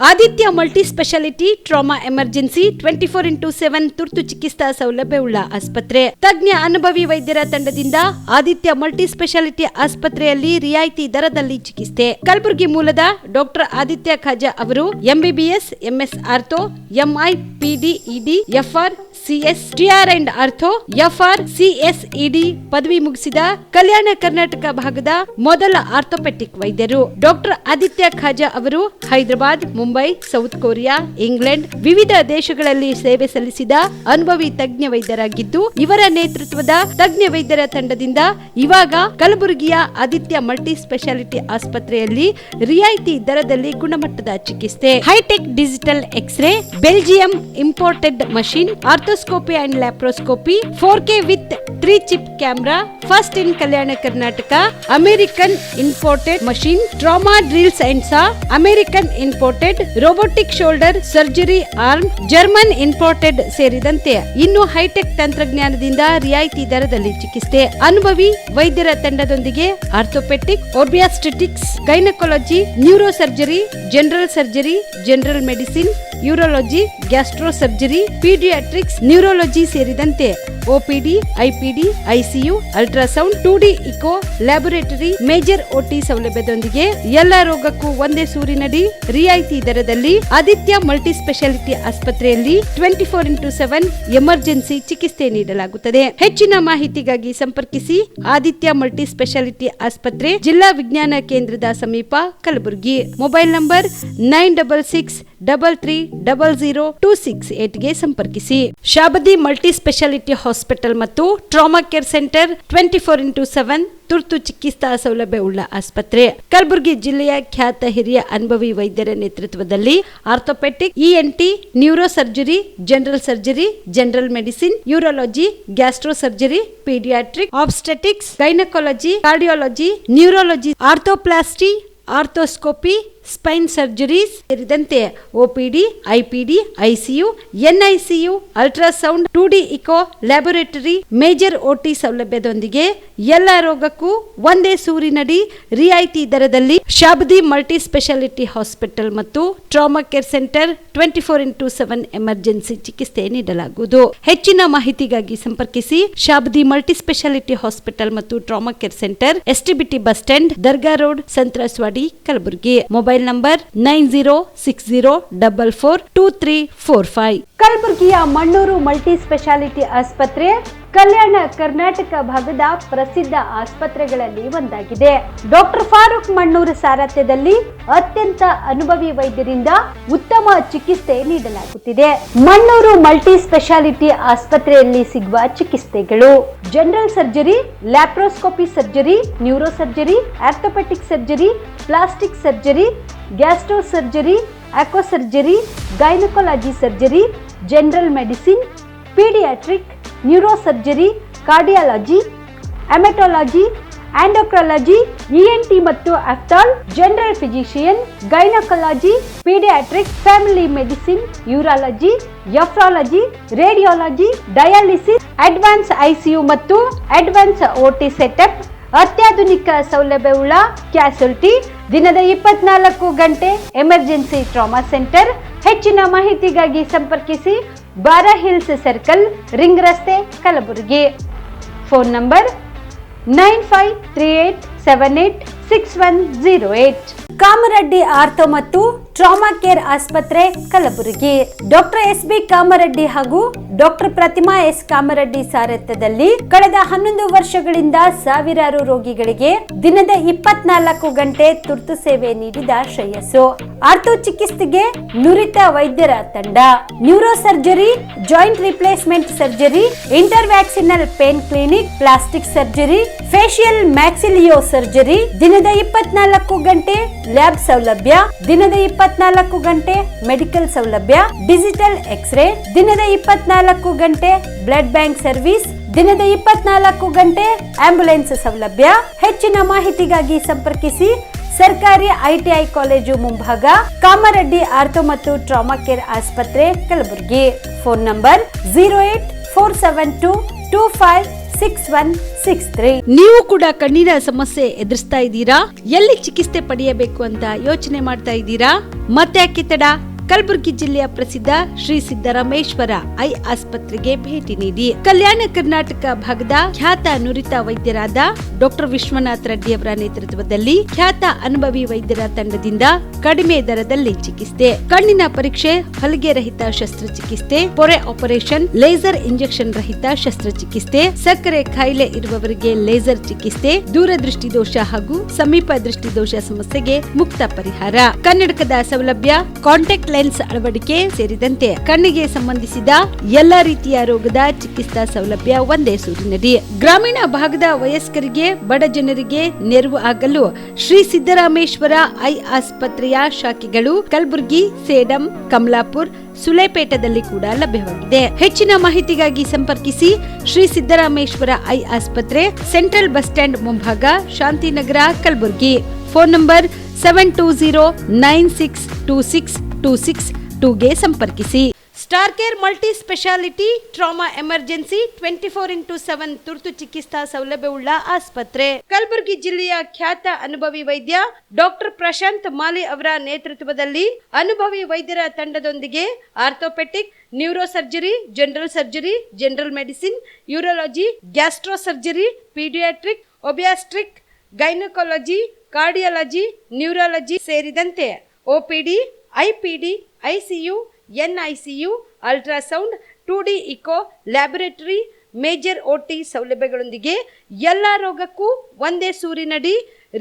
Aditya multi speciality trauma emergency 24x7 ತುರ್ತು ಚಿಕಿತ್ಸಾ ಸೌಲಭ್ಯವುಳ್ಳ ಆಸ್ಪತ್ರೆ. ತಜ್ಞ ಅನುಭವಿ ವೈದ್ಯರ ತಂಡದಿಂದ ಆದಿತ್ಯ ಮಲ್ಟಿ ಸ್ಪೆಷಾಲಿಟಿ ಆಸ್ಪತ್ರೆಯಲ್ಲಿ ರಿಯಾಯಿತಿ ದರದಲ್ಲಿ ಚಿಕಿತ್ಸೆ. ಕಲಬುರಗಿ ಮೂಲದ ಡಾಕ್ಟರ್ ಆದಿತ್ಯ ಖಾಜಾ ಅವರು MBBS, MS ortho, MI, PD, ED, FR, CS, TR and ortho, FR, CSED ಪದವಿ ಮುಗಿಸಿದ ಕಲ್ಯಾಣ ಕರ್ನಾಟಕ ಭಾಗದ ಮೊದಲ ಆರ್ಥೋಪೆಟಿಕ್ ವೈದ್ಯರು. ಡಾಕ್ಟರ್ ಆದಿತ್ಯ ಖಾಜಾ ಅವರು Hyderabad, Mumbai, south Korea, England ವಿವಿಧ ದೇಶಗಳಲ್ಲಿ ಸೇವೆ ಸಲ್ಲಿಸಿದ ಅನುಭವಿ ತಜ್ಞ ವೈದ್ಯರಾಗಿದ್ದು, ಇವರ ನೇತೃತ್ವದ ತಜ್ಞ ವೈದ್ಯರ ತಂಡದಿಂದ ಇವಾಗ ಕಲಬುರಗಿಯ ಆದಿತ್ಯ ಮಲ್ಟಿ ಸ್ಪೆಷಾಲಿಟಿ ಆಸ್ಪತ್ರೆಯಲ್ಲಿ ರಿಯಾಯಿತಿ ದರದಲ್ಲಿ ಗುಣಮಟ್ಟದ ಚಿಕಿತ್ಸೆ. Hi-tech digital x-ray, Belgium imported machine, arthroscopy and laparoscopy, 4K with 3 chip camera, first in Kalyana Karnataka, American imported machine, trauma drills and saw, American imported robotic shoulder surgery arm, German imported ಸೇರಿದಂತೆ ಇನ್ನು high tech ತಂತ್ರಜ್ಞಾನದಿಂದ ರಿಯಾಯಿತಿ ದರದಲ್ಲಿ ಚಿಕಿತ್ಸೆ. ಅನುಭವಿ ವೈದ್ಯರ ತಂಡದೊಂದಿಗೆ orthopaedic, obstetrics, gynaecology, neuro surgery, general surgery, general medicine, urology, gastro surgery, paediatrics, neurology ಸೇರಿದಂತೆ OPD, IPD, ICU, ultrasound, 2D echo, laboratory, major OT ಸೌಲಭ್ಯದೊಂದಿಗೆ ಎಲ್ಲ ರೋಗಕ್ಕೂ ಒಂದೇ ಸೂರಿನಡಿ ರಿಯಾಯಿತಿ ದರದಲ್ಲಿ ಆದಿತ್ಯ ಮಲ್ಟಿ ಸ್ಪೆಷಾಲಿಟಿ ಆಸ್ಪತ್ರೆಯಲ್ಲಿ 24x7 ಎಮರ್ಜೆನ್ಸಿ ಚಿಕಿತ್ಸೆ ನೀಡಲಾಗುತ್ತದೆ. ಹೆಚ್ಚಿನ ಮಾಹಿತಿಗಾಗಿ ಸಂಪರ್ಕಿಸಿ ಆದಿತ್ಯ ಮಲ್ಟಿ ಸ್ಪೆಷಾಲಿಟಿ ಆಸ್ಪತ್ರೆ, ಜಿಲ್ಲಾ ವಿಜ್ಞಾನ ಕೇಂದ್ರದ ಸಮೀಪ, ಕಲಬುರಗಿ. ಮೊಬೈಲ್ ನಂಬರ್ 9663300268 ಗೆ ಸಂಪರ್ಕಿಸಿ. ಶಾಬದಿ ಮಲ್ಟಿ ಸ್ಪೆಷಾಲಿಟಿ ಹಾಸ್ಪಿಟಲ್ ಮತ್ತು ಟ್ರಾಮಾ ಕೇರ್ ಸೆಂಟರ್ 24x7 ತುರ್ತು ಚಿಕಿತ್ಸಾ ಸೌಲಭ್ಯವುಳ್ಳ ಆಸ್ಪತ್ರೆ. ಕಲಬುರಗಿ ಜಿಲ್ಲೆಯ ಖ್ಯಾತ ಹಿರಿಯ ಅನುಭವಿ ವೈದ್ಯರ ನೇತೃತ್ವದಲ್ಲಿ orthopaedic, ENT, neuro surgery, general surgery, general medicine, urology, gastro surgery, paediatric, obstetrics, gynaecology, cardiology, neurology, arthroplasty, arthroscopy, spine surgeries ಸೇರಿದಂತೆ OPD, IPD, ICU, NICU, ultrasound, 2D echo, laboratory, major OT ಸೌಲಭ್ಯದೊಂದಿಗೆ ಎಲ್ಲ ರೋಗಕ್ಕೂ ಒಂದೇ ಸೂರಿನಡಿ ರಿಯಾಯಿತಿ ದರದಲ್ಲಿ ಶಾಬದಿ ಮಲ್ಟಿ ಸ್ಪೆಷಾಲಿಟಿ ಹಾಸ್ಪಿಟಲ್ ಮತ್ತು trauma care centre 24x7 emergency ಚಿಕಿತ್ಸೆ ನೀಡಲಾಗುವುದು. ಹೆಚ್ಚಿನ ಮಾಹಿತಿಗಾಗಿ ಸಂಪರ್ಕಿಸಿ ಶಾಬದಿ ಮಲ್ಟಿ ಸ್ಪೆಷಾಲಿಟಿ ಹಾಸ್ಪಿಟಲ್ ಮತ್ತು trauma care centre, STBT bus stand, Dargah road, ಸಂತ್ರಸ್ವಾಡಿ, Kalaburagi. Mobile number 9060442345. ಕಲಬುರಗಿಯ ಮಣ್ಣೂರು ಮಲ್ಟಿ ಸ್ಪೆಷಾಲಿಟಿ ಆಸ್ಪತ್ರೆ ಕಲ್ಯಾಣ ಕರ್ನಾಟಕ ಭಾಗದ ಪ್ರಸಿದ್ಧ ಆಸ್ಪತ್ರೆಗಳಲ್ಲಿ ಒಂದಾಗಿದೆ. ಡಾಕ್ಟರ್ ಫಾರೂಕ್ ಮಣ್ಣೂರು ಸಾರಥ್ಯದಲ್ಲಿ ಅತ್ಯಂತ ಅನುಭವಿ ವೈದ್ಯರಿಂದ ಉತ್ತಮ ಚಿಕಿತ್ಸೆ ನೀಡಲಾಗುತ್ತಿದೆ. ಮಣ್ಣೂರು ಮಲ್ಟಿ ಸ್ಪೆಷಾಲಿಟಿ ಆಸ್ಪತ್ರೆಯಲ್ಲಿ ಸಿಗುವ ಚಿಕಿತ್ಸೆಗಳು: general surgery, laparoscopy surgery, neuro surgery, orthopaedic surgery, plastic surgery, gastro surgery, aqua surgery, gynaecology surgery, general medicine, paediatric, neuro surgery, cardiology, haematology, endocrinology, ENT ಮತ್ತು ophthal, general physician, gynaecology, paediatric, family medicine, urology, nephrology, radiology, dialysis, advance ICU ಮತ್ತು advance OT setup, ಅತ್ಯಾಧುನಿಕ ಸೌಲಭ್ಯವುಳ್ಳ ಕ್ಯಾಸುಲಿಟಿ, ದಿನದ 24 ಗಂಟೆ emergency trauma centre. ಹೆಚ್ಚಿನ ಮಾಹಿತಿಗಾಗಿ ಸಂಪರ್ಕಿಸಿ ಬಾರಾ hills circle, ring ರಸ್ತೆ, Kalaburagi. Phone number 9538786108. Kamareddy ortho ಮತ್ತು ಟ್ರಾಮಾ ಕೇರ್ ಆಸ್ಪತ್ರೆ, ಕಲಬುರಗಿ. ಡಾಕ್ಟರ್ SB ಕಾಮರೆಡ್ಡಿ ಹಾಗೂ ಡಾಕ್ಟರ್ ಪ್ರತಿಮಾ S ಕಾಮರೆಡ್ಡಿ ಸಾರಥ್ಯದಲ್ಲಿ ಕಳೆದ 11 ವರ್ಷಗಳಿಂದ ಸಾವಿರಾರು ರೋಗಿಗಳಿಗೆ ದಿನದ 24 ಗಂಟೆ ತುರ್ತು ಸೇವೆ ನೀಡಿದ ಶ್ರೇಯಸ್ಸು. ಆರ್ಥೋ ಚಿಕಿತ್ಸೆಗೆ ನುರಿತ ವೈದ್ಯರ ತಂಡ, neuro surgery, joint replacement surgery, interventional pain clinic, plastic surgery, facial maxillo surgery, ದಿನದ 24 ಗಂಟೆ ಲ್ಯಾಬ್ ಸೌಲಭ್ಯ, ದಿನದ 24 ಗಂಟೆ ಮೆಡಿಕಲ್ ಸೌಲಭ್ಯ, ಡಿಜಿಟಲ್ ಎಕ್ಸ್ರೇ, ದಿನದ 24 ಗಂಟೆ ಬ್ಲಡ್ ಬ್ಯಾಂಕ್ ಸರ್ವಿಸ್, ದಿನದ 24 ಗಂಟೆ ಆಂಬ್ಯುಲೆನ್ಸ್ ಸೌಲಭ್ಯ. ಹೆಚ್ಚಿನ ಮಾಹಿತಿಗಾಗಿ ಸಂಪರ್ಕಿಸಿ ಸರ್ಕಾರಿ ITI ಕಾಲೇಜು ಮುಂಭಾಗ, ಕಾಮರೆಡ್ಡಿ ಆರ್ಥೋ ಮತ್ತು ಟ್ರಾಮಾ ಕೇರ್ ಆಸ್ಪತ್ರೆ, ಕಲಬುರಗಿ. Phone number 0847225 6163. ನೀವು ಕೂಡ ಕಣ್ಣಿನ ಸಮಸ್ಯೆ ಎದುರಿಸ್ತಾ ಇದ್ದೀರಾ? ಎಲ್ಲಿ ಚಿಕಿತ್ಸೆ ಪಡೆಯಬೇಕು ಅಂತ ಯೋಚನೆ ಮಾಡ್ತಾ ಇದ್ದೀರಾ? ಮತ್ತೆ ಯಾಕೆ ತಡ? ಕಲಬುರಗಿ ಜಿಲ್ಲೆಯ ಪ್ರಸಿದ್ಧ ಶ್ರೀ ಸಿದ್ದರಾಮೇಶ್ವರ ಐ ಆಸ್ಪತ್ರೆಗೆ ಭೇಟಿ ನೀಡಿ ಕಲ್ಯಾಣ ಕರ್ನಾಟಕ ಭಾಗದ ಖ್ಯಾತ ನುರಿತ ವೈದ್ಯರಾದ ಡಾಕ್ಟರ್ ವಿಶ್ವನಾಥ್ ರೆಡ್ಡಿ ಅವರ ನೇತೃತ್ವದಲ್ಲಿ ಖ್ಯಾತ ಅನುಭವಿ ವೈದ್ಯರ ತಂಡದಿಂದ ಕಡಿಮೆ ದರದಲ್ಲಿ ಚಿಕಿತ್ಸೆ, ಕಣ್ಣಿನ ಪರೀಕ್ಷೆ, ಹೊಲಿಗೆ ರಹಿತ ಶಸ್ತ್ರಚಿಕಿತ್ಸೆ, ಪೊರೆ ಆಪರೇಷನ್, ಲೇಸರ್ ಇಂಜೆಕ್ಷನ್ ರಹಿತ ಶಸ್ತ್ರಚಿಕಿತ್ಸೆ, ಸಕ್ಕರೆ ಕಾಯಿಲೆ ಇರುವವರಿಗೆ ಲೇಸರ್ ಚಿಕಿತ್ಸೆ, ದೂರದೃಷ್ಟಿ ದೋಷ ಹಾಗೂ ಸಮೀಪ ದೃಷ್ಟಿ ದೋಷ ಸಮಸ್ಯೆಗೆ ಮುಕ್ತ ಪರಿಹಾರ, ಕನ್ನಡಕದ ಸೌಲಭ್ಯ, ಕಾಂಟ್ಯಾಕ್ಟ್ ಲೆನ್ಸ್ ಅಳವಡಿಕೆ ಸೇರಿದಂತೆ ಕಣ್ಣಿಗೆ ಸಂಬಂಧಿಸಿದ ಎಲ್ಲಾ ರೀತಿಯ ರೋಗದ ಚಿಕಿತ್ಸಾ ಸೌಲಭ್ಯ ಒಂದೇ ಸೂರಿನಡಿ. ಗ್ರಾಮೀಣ ಭಾಗದ ವಯಸ್ಕರಿಗೆ, ಬಡ ಜನರಿಗೆ ನೆರವು ಆಗಲು ಶ್ರೀ ಸಿದ್ದರಾಮೇಶ್ವರ ಐ ಆಸ್ಪತ್ರೆಯ ಶಾಖೆಗಳು ಕಲಬುರಗಿ, ಸೇಡಂ, ಕಮಲಾಪುರ್, ಸುಲೇಪೇಟದಲ್ಲಿ ಕೂಡ ಲಭ್ಯವಾಗಿದೆ. ಹೆಚ್ಚಿನ ಮಾಹಿತಿಗಾಗಿ ಸಂಪರ್ಕಿಸಿ ಶ್ರೀ ಸಿದ್ದರಾಮೇಶ್ವರ ಐ ಆಸ್ಪತ್ರೆ, ಸೆಂಟ್ರಲ್ ಬಸ್ ಸ್ಟ್ಯಾಂಡ್ ಮುಂಭಾಗ, ಶಾಂತಿನಗರ, ಕಲಬುರಗಿ. ಫೋನ್ ನಂಬರ್ 7209626262ಗೆ ಸಂಪರ್ಕಿಸಿ. Star care multi speciality trauma emergency 24x7 ತುರ್ತು ಚಿಕಿತ್ಸಾ ಸೌಲಭ್ಯವುಳ್ಳ ಆಸ್ಪತ್ರೆ. ಕಲಬುರಗಿ ಜಿಲ್ಲೆಯ ಖ್ಯಾತ ಅನುಭವಿ ವೈದ್ಯ ಡಾಕ್ಟರ್ ಪ್ರಶಾಂತ್ ಮಾಲಿ ಅವರ ನೇತೃತ್ವದಲ್ಲಿ ಅನುಭವಿ ವೈದ್ಯರ ತಂಡದೊಂದಿಗೆ orthopaedic, neuro surgery, general surgery, general medicine, urology, gastro surgery, paediatric, obstetric, gynaecology, cardiology, neurology ಸೇರಿದಂತೆ OPD, IPD, ICU, NICU, ultrasound, 2D echo, laboratory, major OT ಸೌಲಭ್ಯಗಳೊಂದಿಗೆ ಎಲ್ಲ ರೋಗಕ್ಕೂ ಒಂದೇ ಸೂರಿನಡಿ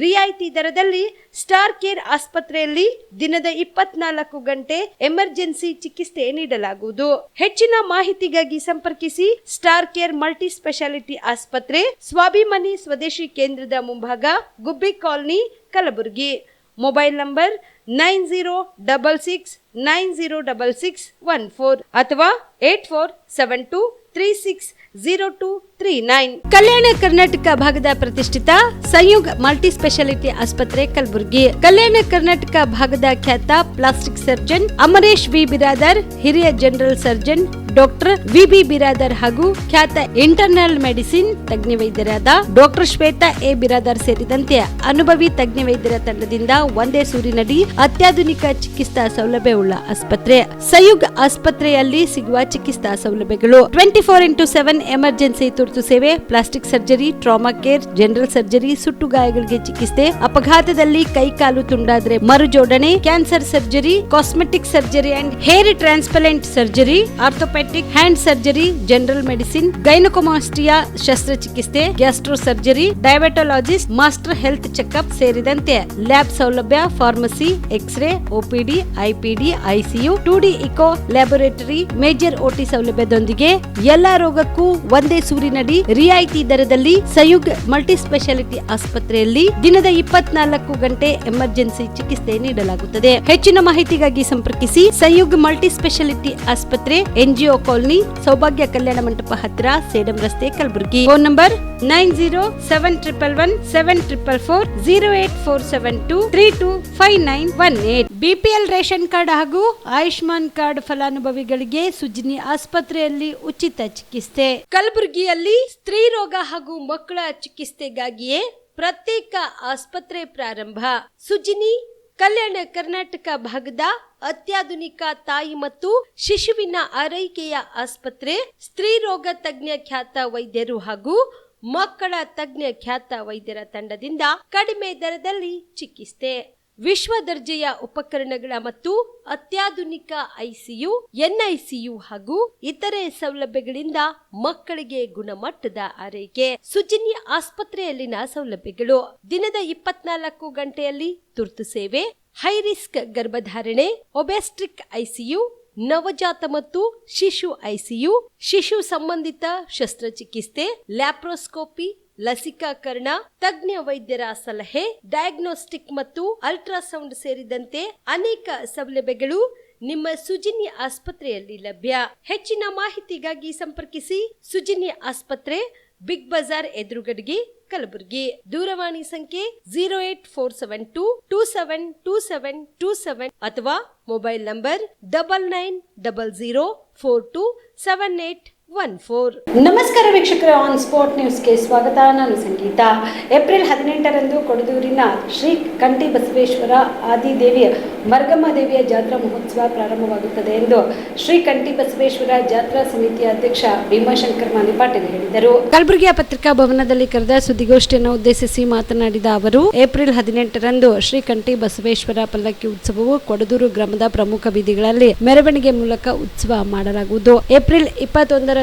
ರಿಯಾಯಿತಿ ದರದಲ್ಲಿ ಸ್ಟಾರ್ ಕೇರ್ ಆಸ್ಪತ್ರೆಯಲ್ಲಿ ದಿನದ 24 ಗಂಟೆ ಎಮರ್ಜೆನ್ಸಿ ಚಿಕಿತ್ಸೆ ನೀಡಲಾಗುವುದು. ಹೆಚ್ಚಿನ ಮಾಹಿತಿಗಾಗಿ ಸಂಪರ್ಕಿಸಿ ಸ್ಟಾರ್ ಕೇರ್ ಮಲ್ಟಿ ಸ್ಪೆಷಾಲಿಟಿ ಆಸ್ಪತ್ರೆ, ಸ್ವಾಭಿಮಾನಿ ಸ್ವದೇಶಿ ಕೇಂದ್ರದ ಮುಂಭಾಗ, ಗುಬ್ಬಿ ಕಾಲನಿ, ಕಲಬುರಗಿ. ಮೊಬೈಲ್ ನಂಬರ್ 9066906614 ಅಥವಾ 8472360239. ಕಲ್ಯಾಣ ಕರ್ನಾಟಕ ಭಾಗದ ಪ್ರತಿಷ್ಠಿತ ಸಂಯುಗ್ ಮಲ್ಟಿ ಸ್ಪೆಷಾಲಿಟಿ ಆಸ್ಪತ್ರೆ ಕಲಬುರಗಿ. ಕಲ್ಯಾಣ ಕರ್ನಾಟಕ ಭಾಗದ ಖ್ಯಾತ plastic surgeon Amaresh B Biradar, ಹಿರಿಯ ಜನರಲ್ ಸರ್ಜನ್ ಡಾಕ್ಟರ್ ವಿ.ಬಿ. ಬಿರಾದರ್ ಹಾಗೂ ಖ್ಯಾತ ಇಂಟರ್ನಲ್ ಮೆಡಿಸಿನ್ ತಜ್ಞ ವೈದ್ಯರಾದ ಡಾಕ್ಟರ್ ಶ್ವೇತಾ ಎ. ಬಿರಾದರ್ ಸೇರಿದಂತೆ ಅನುಭವಿ ತಜ್ಞ ವೈದ್ಯರ ತಂಡದಿಂದ ಒಂದೇ ಸೂರಿನಡಿ ಅತ್ಯಾಧುನಿಕ ಚಿಕಿತ್ಸಾ ಸೌಲಭ್ಯವುಳ್ಳ ಆಸ್ಪತ್ರೆ. ಸಂಯುಗ್ ಆಸ್ಪತ್ರೆಯಲ್ಲಿ ಸಿಗುವ ಚಿಕಿತ್ಸಾ ಸೌಲಭ್ಯಗಳು: 24x7 ಎಮರ್ಜೆನ್ಸಿ ತುರ್ತು ಸೇವೆ, plastic surgery, trauma care, general surgery, ಸುಟ್ಟು ಗಾಯಗಳಿಗೆ ಚಿಕಿತ್ಸೆ, ಅಪಘಾತದಲ್ಲಿ ಕೈ ಕಾಲು ತುಂಡಾದ್ರೆ ಮರು ಜೋಡಣೆ, cancer surgery, cosmetic surgery and hair transplant surgery, orthopaedic, hand surgery, general medicine, gynaecomastia ಶಸ್ತ್ರಚಿಕಿತ್ಸೆ, gastro surgery, diabetologist, master health checkup ಸೇರಿದಂತೆ ಲ್ಯಾಬ್ ಸೌಲಭ್ಯ, pharmacy, x ray, OPD, IPD, ICU, 2D echo, laboratory, major OT ಸೌಲಭ್ಯದೊಂದಿಗೆ ಎಲ್ಲಾ ರೋಗಕ್ಕೂ ಒಂದೇ ಸೂರಿನಡಿ ರಿಯಾಯಿತಿ ದರದಲ್ಲಿ ಸಂಯುಗ್ multi speciality ಆಸ್ಪತ್ರೆಯಲ್ಲಿ ದಿನದ 24 ಗಂಟೆ ಎಮರ್ಜೆನ್ಸಿ ಚಿಕಿತ್ಸೆ ನೀಡಲಾಗುತ್ತದೆ. ಹೆಚ್ಚಿನ ಮಾಹಿತಿಗಾಗಿ ಸಂಪರ್ಕಿಸಿ ಸಂಯುಗ್ ಮಲ್ಟಿ ಸ್ಪೆಷಾಲಿಟಿ ಆಸ್ಪತ್ರೆ, NGO ಕಾಲನಿ, ಸೌಭಾಗ್ಯ ಕಲ್ಯಾಣ ಮಂಟಪ ಹತ್ತಿರ, ಸೇಡಂ ರಸ್ತೆ, Kalaburagi. Phone number 9071117444 08472325918. BPL ration card ಹಾಗೂ ಆಯುಷ್ಮಾನ್ ಕಾರ್ಡ್ ಫಲಾನುಭವಿಗಳಿಗೆ ಸುಜಿನಿ ಆಸ್ಪತ್ರೆಯಲ್ಲಿ ಉಚಿತ ಚಿಕಿತ್ಸೆ. ಕಲಬುರಗಿಯಲ್ಲಿ ಸ್ತ್ರೀ ರೋಗ ಹಾಗೂ ಮಕ್ಕಳ ಚಿಕಿತ್ಸೆಗಾಗಿಯೇ ಪ್ರತ್ಯೇಕ ಆಸ್ಪತ್ರೆ ಪ್ರಾರಂಭ. ಸುಜಿನಿ ಕಲ್ಯಾಣ ಕರ್ನಾಟಕ ಭಾಗದ ಅತ್ಯಾಧುನಿಕ ತಾಯಿ ಮತ್ತು ಶಿಶುವಿನ ಆರೈಕೆಯ ಆಸ್ಪತ್ರೆ. ಸ್ತ್ರೀ ರೋಗ ತಜ್ಞ ಖ್ಯಾತ ವೈದ್ಯರು ಹಾಗೂ ಮಕ್ಕಳ ತಜ್ಞ ಖ್ಯಾತ ವೈದ್ಯರ ತಂಡದಿಂದ ಕಡಿಮೆ ದರದಲ್ಲಿ ಚಿಕಿತ್ಸೆ, ವಿಶ್ವ ದರ್ಜೆಯ ಉಪಕರಣಗಳ ಮತ್ತು ಅತ್ಯಾಧುನಿಕ ಐಸಿಯು, ಎನ್ಐಸಿಯು ಹಾಗೂ ಇತರೆ ಸೌಲಭ್ಯಗಳಿಂದ ಮಕ್ಕಳಿಗೆ ಗುಣಮಟ್ಟದ ಆರೈಕೆ. ಸುಜಿನಿ ಆಸ್ಪತ್ರೆಯಲ್ಲಿನ ಸೌಲಭ್ಯಗಳು: ದಿನದ 24 ಗಂಟೆಯಲ್ಲಿ ತುರ್ತು ಸೇವೆ, ಹೈ ರಿಸ್ಕ್ ಗರ್ಭಧಾರಣೆ, ಒಬ್ಯಾಸ್ಟ್ರಿಕ್ ಐಸಿಯು, ನವಜಾತ ಮತ್ತು ಶಿಶು ಐಸಿಯು, ಶಿಶು ಸಂಬಂಧಿತ ಶಸ್ತ್ರಚಿಕಿತ್ಸೆ, ಲ್ಯಾಪ್ರೋಸ್ಕೋಪಿ, ಲಸಿಕಾಕರಣ, ತಜ್ಞ ವೈದ್ಯರ ಸಲಹೆ, ಡಯಾಗ್ನೋಸ್ಟಿಕ್ ಮತ್ತು ಅಲ್ಟ್ರಾಸೌಂಡ್ ಸೇರಿದಂತೆ ಅನೇಕ ಸೌಲಭ್ಯಗಳು ನಿಮ್ಮ ಸುಜಿನಿ ಆಸ್ಪತ್ರೆಯಲ್ಲಿ ಲಭ್ಯ. ಹೆಚ್ಚಿನ ಮಾಹಿತಿಗಾಗಿ ಸಂಪರ್ಕಿಸಿ ಸುಜಿನಿ ಆಸ್ಪತ್ರೆ, ಬಿಗ್ ಬಜಾರ್ ಎದುರುಗಡೆಗೆ, ಕಲಬುರಗಿ. ದೂರವಾಣಿ ಸಂಖ್ಯೆ 08472272727 ಅಥವಾ ಮೊಬೈಲ್ ನಂಬರ್ 99004278 ನಮಸ್ಕಾರ ವೀಕ್ಷಕರೇ, ಆನ್ ಸ್ಪಾಟ್ ನ್ಯೂಸ್ಗೆ ಸ್ವಾಗತ. ನಾನು ಸಂಗೀತ. ಏಪ್ರಿಲ್ 18ರಂದು ಕೊಡದೂರಿನ ಶ್ರೀ ಕಂಠಿ ಬಸವೇಶ್ವರ ಆದಿದೇವಿಯ ಮರ್ಗಮ್ಮ ದೇವಿಯ ಜಾತ್ರಾ ಮಹೋತ್ಸವ ಪ್ರಾರಂಭವಾಗುತ್ತದೆ ಎಂದು ಶ್ರೀ ಕಂಠಿ ಬಸವೇಶ್ವರ ಜಾತ್ರಾ ಸಮಿತಿಯ ಅಧ್ಯಕ್ಷ ಭೀಮಾಶಂಕರ್ ಮಾಲಿ ಪಾಟೀಲ್ ಹೇಳಿದರು. ಕಲಬುರಗಿಯ ಪತ್ರಿಕಾ ಭವನದಲ್ಲಿ ಕರೆದ ಸುದ್ದಿಗೋಷ್ಠಿಯನ್ನು ಉದ್ದೇಶಿಸಿ ಮಾತನಾಡಿದ ಅವರು, ಏಪ್ರಿಲ್ 18ರಂದು ಶ್ರೀ ಕಂಠಿ ಬಸವೇಶ್ವರ ಪಲ್ಲಕ್ಕಿ ಉತ್ಸವವು ಕೊಡದೂರು ಗ್ರಾಮದ ಪ್ರಮುಖ ಬೀದಿಗಳಲ್ಲಿ ಮೆರವಣಿಗೆ ಮೂಲಕ ಉತ್ಸವ ಮಾಡಲಾಗುವುದು. ಏಪ್ರಿಲ್ 21ರಂದು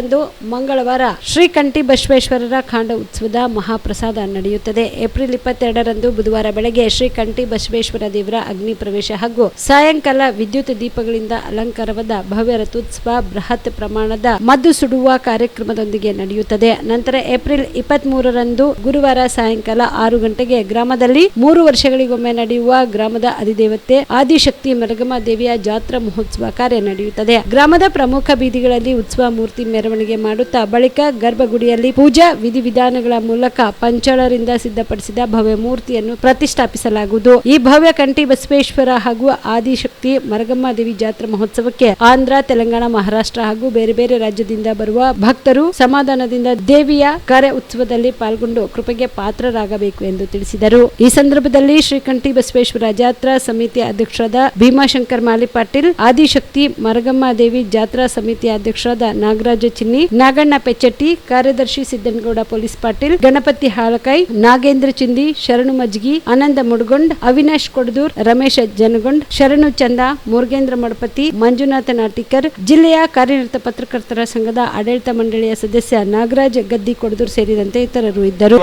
ಮಂಗಳವಾರ ಶ್ರೀ ಕಂಠಿ ಬಸವೇಶ್ವರರ ಖಾಂಡ ಉತ್ಸವದ ಮಹಾಪ್ರಸಾದ ನಡೆಯುತ್ತದೆ. ಏಪ್ರಿಲ್ 22ರಂದು ಬುಧವಾರ ಬೆಳಗ್ಗೆ ಶ್ರೀ ಕಂಠಿ ಬಸವೇಶ್ವರ ದೇವರ ಅಗ್ನಿ ಪ್ರವೇಶ ಹಾಗೂ ಸಾಯಂಕಾಲ ವಿದ್ಯುತ್ ದೀಪಗಳಿಂದ ಅಲಂಕಾರವಾದ ಭವ್ಯ ರಥೋತ್ಸವ ಬೃಹತ್ ಪ್ರಮಾಣದ ಮದ್ದು ಸುಡುವ ಕಾರ್ಯಕ್ರಮದೊಂದಿಗೆ ನಡೆಯುತ್ತದೆ. ನಂತರ ಏಪ್ರಿಲ್ 23ರಂದು ಗುರುವಾರ ಸಾಯಂಕಾಲ 6 ಗಂಟೆಗೆ ಗ್ರಾಮದಲ್ಲಿ 3 ವರ್ಷಗಳಿಗೊಮ್ಮೆ ನಡೆಯುವ ಗ್ರಾಮದ ಅಧಿದೇವತೆ ಆದಿಶಕ್ತಿ ಮರಗಮ್ಮ ದೇವಿಯ ಜಾತ್ರಾ ಮಹೋತ್ಸವ ಕಾರ್ಯ ನಡೆಯುತ್ತದೆ. ಗ್ರಾಮದ ಪ್ರಮುಖ ಬೀದಿಗಳಲ್ಲಿ ಉತ್ಸವ ಮೂರ್ತಿ ಮೆರವಣಿಗೆ ಮಾಡುತ್ತಾ ಬಳಿಕ ಗರ್ಭಗುಡಿಯಲ್ಲಿ ಪೂಜಾ ವಿಧಿವಿಧಾನಗಳ ಮೂಲಕ ಪಂಚಾಳರಿಂದ ಸಿದ್ಧಪಡಿಸಿದ ಭವ್ಯ ಮೂರ್ತಿಯನ್ನು ಪ್ರತಿಷ್ಠಾಪಿಸಲಾಗುವುದು. ಈ ಭವ್ಯ ಕಂಠಿ ಬಸವೇಶ್ವರ ಹಾಗೂ ಆದಿಶಕ್ತಿ ಮರಗಮ್ಮ ದೇವಿ ಜಾತ್ರಾ ಮಹೋತ್ಸವಕ್ಕೆ ಆಂಧ್ರ, ತೆಲಂಗಾಣ, ಮಹಾರಾಷ್ಟ್ರ ಹಾಗೂ ಬೇರೆ ಬೇರೆ ರಾಜ್ಯದಿಂದ ಬರುವ ಭಕ್ತರು ಸಮಾಧಾನದಿಂದ ದೇವಿಯ ಕಾರ್ಯ ಉತ್ಸವದಲ್ಲಿ ಪಾಲ್ಗೊಂಡು ಕೃಪೆಗೆ ಪಾತ್ರರಾಗಬೇಕು ಎಂದು ತಿಳಿಸಿದರು. ಈ ಸಂದರ್ಭದಲ್ಲಿ ಶ್ರೀ ಕಂಠಿ ಬಸವೇಶ್ವರ ಜಾತ್ರಾ ಸಮಿತಿ ಅಧ್ಯಕ್ಷರಾದ ಭೀಮಾಶಂಕರ್ ಮಾಲಿ ಪಾಟೀಲ್, ಆದಿಶಕ್ತಿ ಮರಗಮ್ಮ ದೇವಿ ಜಾತ್ರಾ ಸಮಿತಿಯ ಅಧ್ಯಕ್ಷರಾದ ನಾಗರಾಜ ಚಿನ್ನಿ, ನಾಗಣ್ಣ ಪೆಚ್ಚಟ್ಟಿ, ಕಾರ್ಯದರ್ಶಿ ಸಿದ್ದನಗೌಡ ಪೊಲೀಸ್ ಪಾಟೀಲ್, ಗಣಪತಿ ಹಾಳಕೈ, ನಾಗೇಂದ್ರ ಚಿಂದಿ, ಶರಣು ಮಜ್ಗಿ, ಆನಂದ ಮುಡಗೊಂಡ್, ಅವಿನಾಶ್ ಕೊಡದೂರ್, ರಮೇಶ ಜನಗೊಂಡ್, ಶರಣು ಚಂದ, ಮುರುಗೇಂದ್ರ ಮಡಪತಿ, ಮಂಜುನಾಥ ನಾಟಿಕರ್, ಜಿಲ್ಲೆಯ ಕಾರ್ಯನಿರತ ಪತ್ರಕರ್ತರ ಸಂಘದ ಆಡಳಿತ ಮಂಡಳಿಯ ಸದಸ್ಯ ನಾಗರಾಜ್ ಗದ್ದಿ ಕೊಡದೂರ್ ಸೇರಿದಂತೆ ಇತರರು ಇದ್ದರು.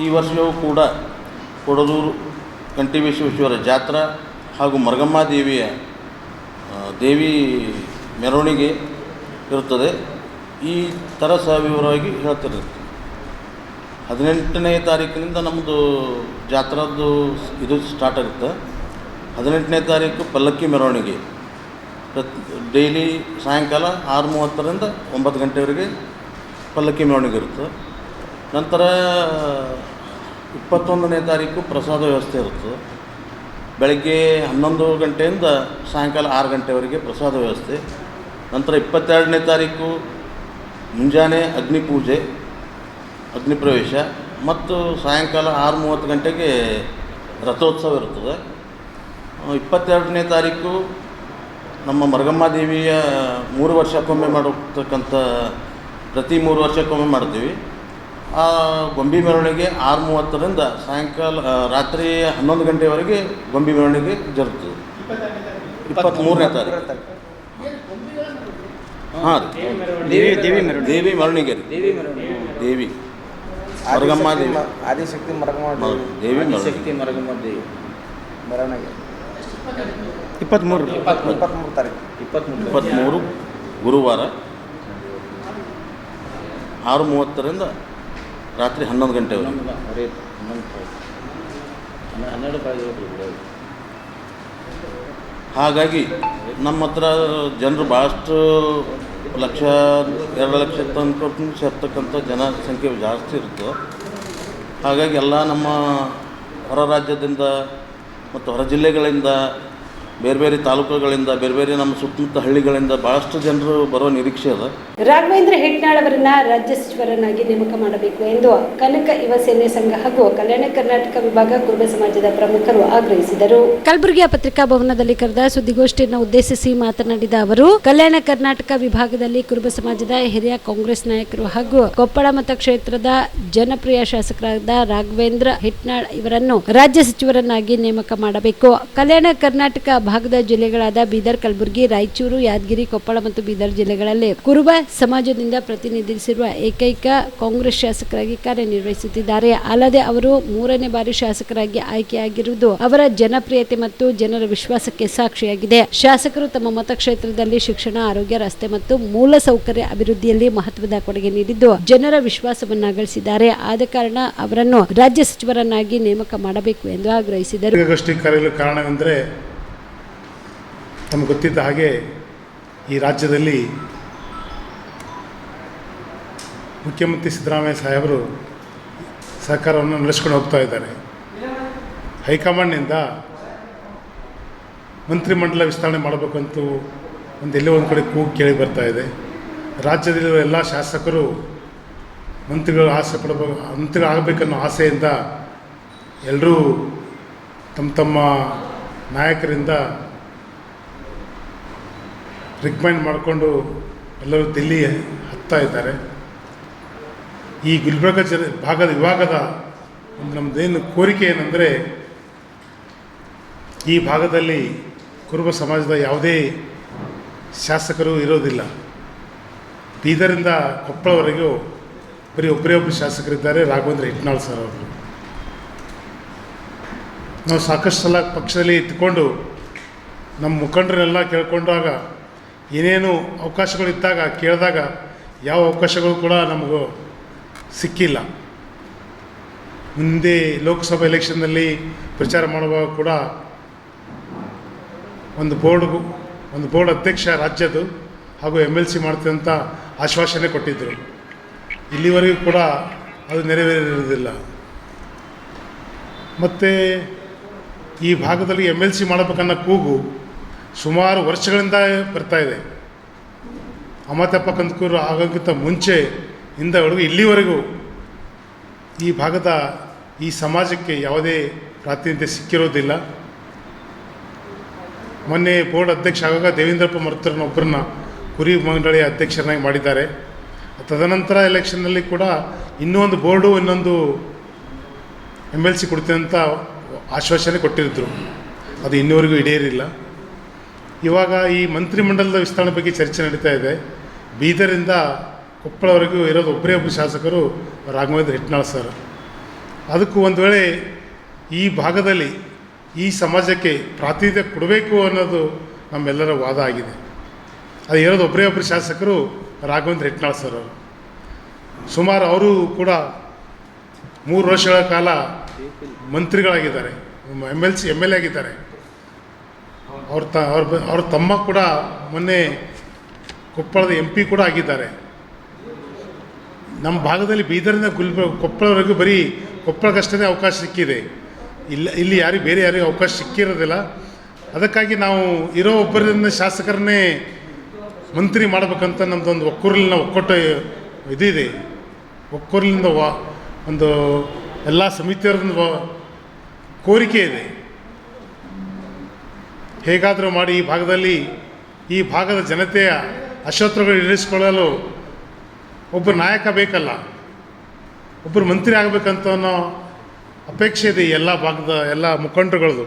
ಈ ವರ್ಷವೂ ಕೂಡ ಕೊಡದೂರು ಕಂಠಿ ಬಸವೇಶ್ವರ ಜಾತ್ರಾ ಹಾಗೂ ಮರಗಮ್ಮ ದೇವಿಯ ದೇವಿ ಮೆರವಣಿಗೆ ಇರುತ್ತದೆ. ಈ ಥರ ಸವಿವರವಾಗಿ ಹೇಳ್ತಿರುತ್ತೆ. 18ನೇ ತಾರೀಕಿನಿಂದ ನಮ್ಮದು ಜಾತ್ರಾದ್ದು ಇದು ಸ್ಟಾರ್ಟ್ ಆಗುತ್ತೆ. 18ನೇ ತಾರೀಕು ಪಲ್ಲಕ್ಕಿ ಮೆರವಣಿಗೆ ಡೈಲಿ ಸಾಯಂಕಾಲ 6:30ರಿಂದ 9 ಗಂಟೆವರೆಗೆ ಪಲ್ಲಕ್ಕಿ ಮೆರವಣಿಗೆ ಇರುತ್ತೆ. ನಂತರ 21ನೇ ತಾರೀಕು ಪ್ರಸಾದ ವ್ಯವಸ್ಥೆ ಇರುತ್ತೆ. ಬೆಳಗ್ಗೆ 11 ಗಂಟೆಯಿಂದ ಸಾಯಂಕಾಲ 6 ಗಂಟೆವರೆಗೆ ಪ್ರಸಾದ ವ್ಯವಸ್ಥೆ. ನಂತರ 22ನೇ ತಾರೀಕು ಮುಂಜಾನೆ ಅಗ್ನಿ ಪೂಜೆ, ಅಗ್ನಿ ಪ್ರವೇಶ ಮತ್ತು ಸಾಯಂಕಾಲ 6:30 ಗಂಟೆಗೆ ರಥೋತ್ಸವ ಇರುತ್ತದೆ. 22ನೇ ತಾರೀಕು ನಮ್ಮ ಮರಗಮ್ಮ ದೇವಿಯ 3 ವರ್ಷಕ್ಕೊಮ್ಮೆ ಮಾಡತಕ್ಕಂಥ ಪ್ರತಿ 3 ವರ್ಷಕ್ಕೊಮ್ಮೆ ಮಾಡ್ತೀವಿ. ಆ ಗೊಂಬೆ ಮೆರವಣಿಗೆ 6:30ರಿಂದ ಸಾಯಂಕಾಲ ರಾತ್ರಿ 11 ಗಂಟೆವರೆಗೆ ಗೊಂಬೆ ಮೆರವಣಿಗೆ ಜರುಗುತ್ತದೆ. 23ನೇ ತಾರೀಕು ಹಾಂ ದೇವಿ ಮೆರವಣಿಗೆ ರೀ. ದೇವಿ ಮರಗಮ್ಮ ದೇವಿ ಆದಿಶಕ್ತಿ ಮರಗಮ್ಮ ದೇವಿ ಮರಗಮ್ಮ ದೇವಿ ಮೆರವಣಿಗೆ 23 ತಾರೀಕು 23 ಗುರುವಾರ 6:30ರಿಂದ ರಾತ್ರಿ 11 ಗಂಟೆವರೆಗೆ. ಹಾಗಾಗಿ ನಮ್ಮ ಹತ್ರ ಜನರು ಭಾಳಷ್ಟು 1,00,000 2 ಲಕ್ಷ ತನಕ ಸೇರ್ತಕ್ಕಂಥ ಜನಸಂಖ್ಯೆ ಜಾಸ್ತಿ ಇರುತ್ತೆ. ಹಾಗಾಗಿ ಎಲ್ಲ ನಮ್ಮ ಹೊರ ರಾಜ್ಯದಿಂದ ಮತ್ತು ಹೊರ ಜಿಲ್ಲೆಗಳಿಂದ, ಬೇರೆ ಬೇರೆ ತಾಲೂಕುಗಳಿಂದ, ಬೇರೆ ಬೇರೆ ನಮ್ಮ ಸುತ್ತಮುತ್ತ ಹಳ್ಳಿಗಳಿಂದ ಭಾಳಷ್ಟು ಜನರು ಬರೋ ನಿರೀಕ್ಷೆ ಅದ. ರಾಘವೇಂದ್ರ ಹಿಟ್ನಾಳ್ ಅವರನ್ನ ರಾಜ್ಯ ಸಚಿವರನ್ನಾಗಿ ನೇಮಕ ಮಾಡಬೇಕು ಎಂದು ಕನಕ ಯುವ ಸೇನೆ ಸಂಘ ಹಾಗೂ ಕಲ್ಯಾಣ ಕರ್ನಾಟಕ ವಿಭಾಗ ಕುರುಬ ಸಮಾಜದ ಪ್ರಮುಖರು ಆಗ್ರಹಿಸಿದರು. ಕಲಬುರಗಿಯ ಪತ್ರಿಕಾ ಭವನದಲ್ಲಿ ಕರೆದ ಸುದ್ದಿಗೋಷ್ಠಿಯನ್ನು ಉದ್ದೇಶಿಸಿ ಮಾತನಾಡಿದ ಅವರು, ಕಲ್ಯಾಣ ಕರ್ನಾಟಕ ವಿಭಾಗದಲ್ಲಿ ಕುರುಬ ಸಮಾಜದ ಹಿರಿಯ ಕಾಂಗ್ರೆಸ್ ನಾಯಕರು ಹಾಗೂ ಕೊಪ್ಪಳ ಮತಕ್ಷೇತ್ರದ ಜನಪ್ರಿಯ ಶಾಸಕರಾದ ರಾಘವೇಂದ್ರ ಹಿಟ್ನಾಳ್ ಇವರನ್ನು ರಾಜ್ಯ ಸಚಿವರನ್ನಾಗಿ ನೇಮಕ ಮಾಡಬೇಕು. ಕಲ್ಯಾಣ ಕರ್ನಾಟಕ ಭಾಗದ ಜಿಲ್ಲೆಗಳಾದ ಬೀದರ್, ಕಲಬುರಗಿ, ರಾಯಚೂರು, ಯಾದಗಿರಿ, ಕೊಪ್ಪಳ ಮತ್ತು ಬೀದರ್ ಜಿಲ್ಲೆಗಳಲ್ಲಿ ಕುರುಬ ಸಮಾಜದಿಂದ ಪ್ರತಿನಿಧಿಸಿರುವ ಏಕೈಕ ಕಾಂಗ್ರೆಸ್ ಶಾಸಕರಾಗಿ ಕಾರ್ಯನಿರ್ವಹಿಸುತ್ತಿದ್ದಾರೆ. ಅಲ್ಲದೆ ಅವರು 3ನೇ ಬಾರಿ ಶಾಸಕರಾಗಿ ಆಯ್ಕೆಯಾಗಿರುವುದು ಅವರ ಜನಪ್ರಿಯತೆ ಮತ್ತು ಜನರ ವಿಶ್ವಾಸಕ್ಕೆ ಸಾಕ್ಷಿಯಾಗಿದೆ. ಶಾಸಕರು ತಮ್ಮ ಮತಕ್ಷೇತ್ರದಲ್ಲಿ ಶಿಕ್ಷಣ, ಆರೋಗ್ಯ, ರಸ್ತೆ ಮತ್ತು ಮೂಲ ಸೌಕರ್ಯ ಅಭಿವೃದ್ಧಿಯಲ್ಲಿ ಮಹತ್ವದ ಕೊಡುಗೆ ನೀಡಿದ್ದು ಜನರ ವಿಶ್ವಾಸವನ್ನ ಗಳಿಸಿದ್ದಾರೆ. ಆದ ಕಾರಣ ಅವರನ್ನು ರಾಜ್ಯ ಸಚಿವರನ್ನಾಗಿ ನೇಮಕ ಮಾಡಬೇಕು ಎಂದು ಆಗ್ರಹಿಸಿದರು. ಕಾರಣವೆಂದರೆ ನಮಗೆ ಗೊತ್ತಿದ್ದ ಹಾಗೆ ಈ ರಾಜ್ಯದಲ್ಲಿ ಮುಖ್ಯಮಂತ್ರಿ ಸಿದ್ದರಾಮಯ್ಯ ಸಾಹೇಬರು ಸರ್ಕಾರವನ್ನು ನಡೆಸ್ಕೊಂಡು ಹೋಗ್ತಾ ಇದ್ದಾರೆ. ಹೈಕಮಾಂಡ್ನಿಂದ ಮಂತ್ರಿಮಂಡಲ ವಿಸ್ತರಣೆ ಮಾಡಬೇಕಂತೂ ಎಲ್ಲೋ ಒಂದು ಕಡೆ ಕೂಗು ಕೇಳಿ ಬರ್ತಾ ಇದೆ. ರಾಜ್ಯದಲ್ಲಿರುವ ಎಲ್ಲ ಶಾಸಕರು ಮಂತ್ರಿಗಳು ಆಗಬೇಕನ್ನೋ ಆಸೆಯಿಂದ ಎಲ್ಲರೂ ತಮ್ಮ ನಾಯಕರಿಂದ ರಿಕಮೆಂಡ್ ಮಾಡಿಕೊಂಡು ಎಲ್ಲರೂ ದಿಲ್ಲಿ ಹತ್ತಾ ಇದ್ದಾರೆ. ಈ ಗುಲ್ಬರ್ಗ ವಿಭಾಗದ ನಮ್ಮದೇನು ಕೋರಿಕೆ ಏನಂದರೆ, ಈ ಭಾಗದಲ್ಲಿ ಕುರುಬ ಸಮಾಜದ ಯಾವುದೇ ಶಾಸಕರು ಇರೋದಿಲ್ಲ. ಬೀದರಿಂದ ಕೊಪ್ಪಳವರೆಗೂ ಬರೀ ಒಬ್ಬರು ಶಾಸಕರಿದ್ದಾರೆ, ರಾಘವೇಂದ್ರ ಹಿಟ್ನಾಳ್ ಸರ್ ಅವರು. ನಾವು ಸಾಕಷ್ಟು ಸಲ ಪಕ್ಷದಲ್ಲಿ ಇಟ್ಕೊಂಡು ನಮ್ಮ ಮುಖಂಡರೆಲ್ಲ ಕೇಳ್ಕೊಂಡಾಗ ಏನೇನು ಅವಕಾಶಗಳಿದ್ದಾಗ ಕೇಳಿದಾಗ ಯಾವ ಅವಕಾಶಗಳು ಕೂಡ ನಮಗೂ ಸಿಕ್ಕಿಲ್ಲ. ಮುಂದೆ ಲೋಕಸಭಾ ಎಲೆಕ್ಷನ್ನಲ್ಲಿ ಪ್ರಚಾರ ಮಾಡುವಾಗ ಕೂಡ ಒಂದು ಬೋರ್ಡ್ ಅಧ್ಯಕ್ಷ ರಾಜ್ಯದ್ದು ಹಾಗೂ MLC ಮಾಡ್ತೀವಿ ಅಂತ ಆಶ್ವಾಸನೆ ಕೊಟ್ಟಿದ್ದರು. ಇಲ್ಲಿವರೆಗೂ ಕೂಡ ಅದು ನೆರವೇರಿರುವುದಿಲ್ಲ. ಮತ್ತು ಈ ಭಾಗದಲ್ಲಿ MLC ಮಾಡಬೇಕನ್ನೋ ಕೂಗು ಸುಮಾರು ವರ್ಷಗಳಿಂದ ಬರ್ತಾಯಿದೆ. ಅಮತ್ಯಪ್ಪ ಕಂದಕೂರು ಆಗೋಕ್ಕಿಂತ ಮುಂಚೆ ಹೊರಗು ಇಲ್ಲಿವರೆಗೂ ಈ ಭಾಗದ ಈ ಸಮಾಜಕ್ಕೆ ಯಾವುದೇ ಪ್ರಾತಿನಿಧ್ಯ ಸಿಕ್ಕಿರೋದಿಲ್ಲ. ಮೊನ್ನೆ ಬೋರ್ಡ್ ಅಧ್ಯಕ್ಷ ಆಗುವಾಗ ದೇವೇಂದ್ರಪ್ಪ ಮರುತರನ್ನೊಬ್ಬರನ್ನ ಕುರಿ ಮಂಡಳಿಯ ಅಧ್ಯಕ್ಷರನ್ನಾಗಿ ಮಾಡಿದ್ದಾರೆ. ತದನಂತರ ಎಲೆಕ್ಷನ್ನಲ್ಲಿ ಕೂಡ ಇನ್ನೊಂದು ಬೋರ್ಡು ಇನ್ನೊಂದು MLC ಕೊಡ್ತೀನಿ ಅಂತ ಆಶ್ವಾಸನೆ ಕೊಟ್ಟಿದ್ದರು. ಅದು ಇನ್ನೂವರೆಗೂ ಈಡೇರಿಲ್ಲ. ಇವಾಗ ಈ ಮಂತ್ರಿಮಂಡಲದ ವಿಸ್ತರಣೆ ಬಗ್ಗೆ ಚರ್ಚೆ ನಡೀತಾ ಇದೆ. ಬೀದರಿಂದ ಕೊಪ್ಪಳವರೆಗೂ ಇರೋದು ಒಬ್ಬರು ಶಾಸಕರು ರಾಘವೇಂದ್ರ ಹಿಟ್ನಾಳ್ ಸರ್. ಅದಕ್ಕೂ ಒಂದು ವೇಳೆ ಈ ಭಾಗದಲ್ಲಿ ಈ ಸಮಾಜಕ್ಕೆ ಪ್ರಾತಿನಿಧ್ಯ ಕೊಡಬೇಕು ಅನ್ನೋದು ನಮ್ಮೆಲ್ಲರ ವಾದ ಆಗಿದೆ. ಅದು ಇರೋದು ಒಬ್ಬರು ಶಾಸಕರು ರಾಘವೇಂದ್ರ ಹಿಟ್ನಾಳ್ ಸರ್ ಅವರು. ಸುಮಾರು ಅವರು ಕೂಡ 3 ವರ್ಷಗಳ ಕಾಲ ಮಂತ್ರಿಗಳಾಗಿದ್ದಾರೆ, MLA ಆಗಿದ್ದಾರೆ. ಅವ್ರ ತಮ್ಮ ಕೂಡ ಮೊನ್ನೆ ಕೊಪ್ಪಳದ MP ಕೂಡ ಆಗಿದ್ದಾರೆ. ನಮ್ಮ ಭಾಗದಲ್ಲಿ ಬೀದರಿಂದ ಕೊಪ್ಪಳವರೆಗೂ ಬರೀ ಕೊಪ್ಪಳಕ್ಕಷ್ಟೇ ಅವಕಾಶ ಸಿಕ್ಕಿದೆ. ಇಲ್ಲಿ ಬೇರೆ ಯಾರಿಗೂ ಅವಕಾಶ ಸಿಕ್ಕಿರೋದಿಲ್ಲ. ಅದಕ್ಕಾಗಿ ನಾವು ಇರೋ ಒಬ್ಬರನ್ನ ಶಾಸಕರನ್ನೇ ಮಂತ್ರಿ ಮಾಡಬೇಕಂತ ನಮ್ಮದೊಂದು ಒಕ್ಕೂಟು ಇದಿದೆ. ಒಕ್ಕೂರಿನಿಂದ ಒಂದು ಎಲ್ಲ ಸಮಿತಿಯವರಿಂದ ಕೋರಿಕೆ ಇದೆ. ಹೇಗಾದರೂ ಮಾಡಿ ಈ ಭಾಗದ ಜನತೆಯ ಅಶೋತ್ರಗಳು ಈಡೇರಿಸಿಕೊಳ್ಳಲು ಒಬ್ಬರು ನಾಯಕ ಬೇಕಲ್ಲ, ಒಬ್ಬರು ಮಂತ್ರಿ ಆಗಬೇಕಂತ ಅನ್ನೋ ಅಪೇಕ್ಷೆ ಇದೆ ಎಲ್ಲ ಭಾಗದ ಎಲ್ಲ ಮುಖಂಡರುಗಳದು,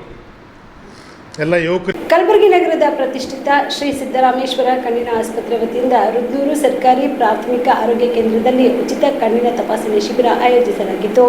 ಎಲ್ಲ ಯುವಕರು. ಕಲಬುರಗಿ ನಗರದ ಪ್ರತಿಷ್ಠಿತ ಶ್ರೀ ಸಿದ್ದರಾಮೇಶ್ವರ ಕಣ್ಣಿನ ಆಸ್ಪತ್ರೆ ವತಿಯಿಂದ ರುದ್ನೂರು ಸರ್ಕಾರಿ ಪ್ರಾಥಮಿಕ ಆರೋಗ್ಯ ಕೇಂದ್ರದಲ್ಲಿ ಉಚಿತ ಕಣ್ಣಿನ ತಪಾಸಣೆ ಶಿಬಿರ ಆಯೋಜಿಸಲಾಗಿತ್ತು.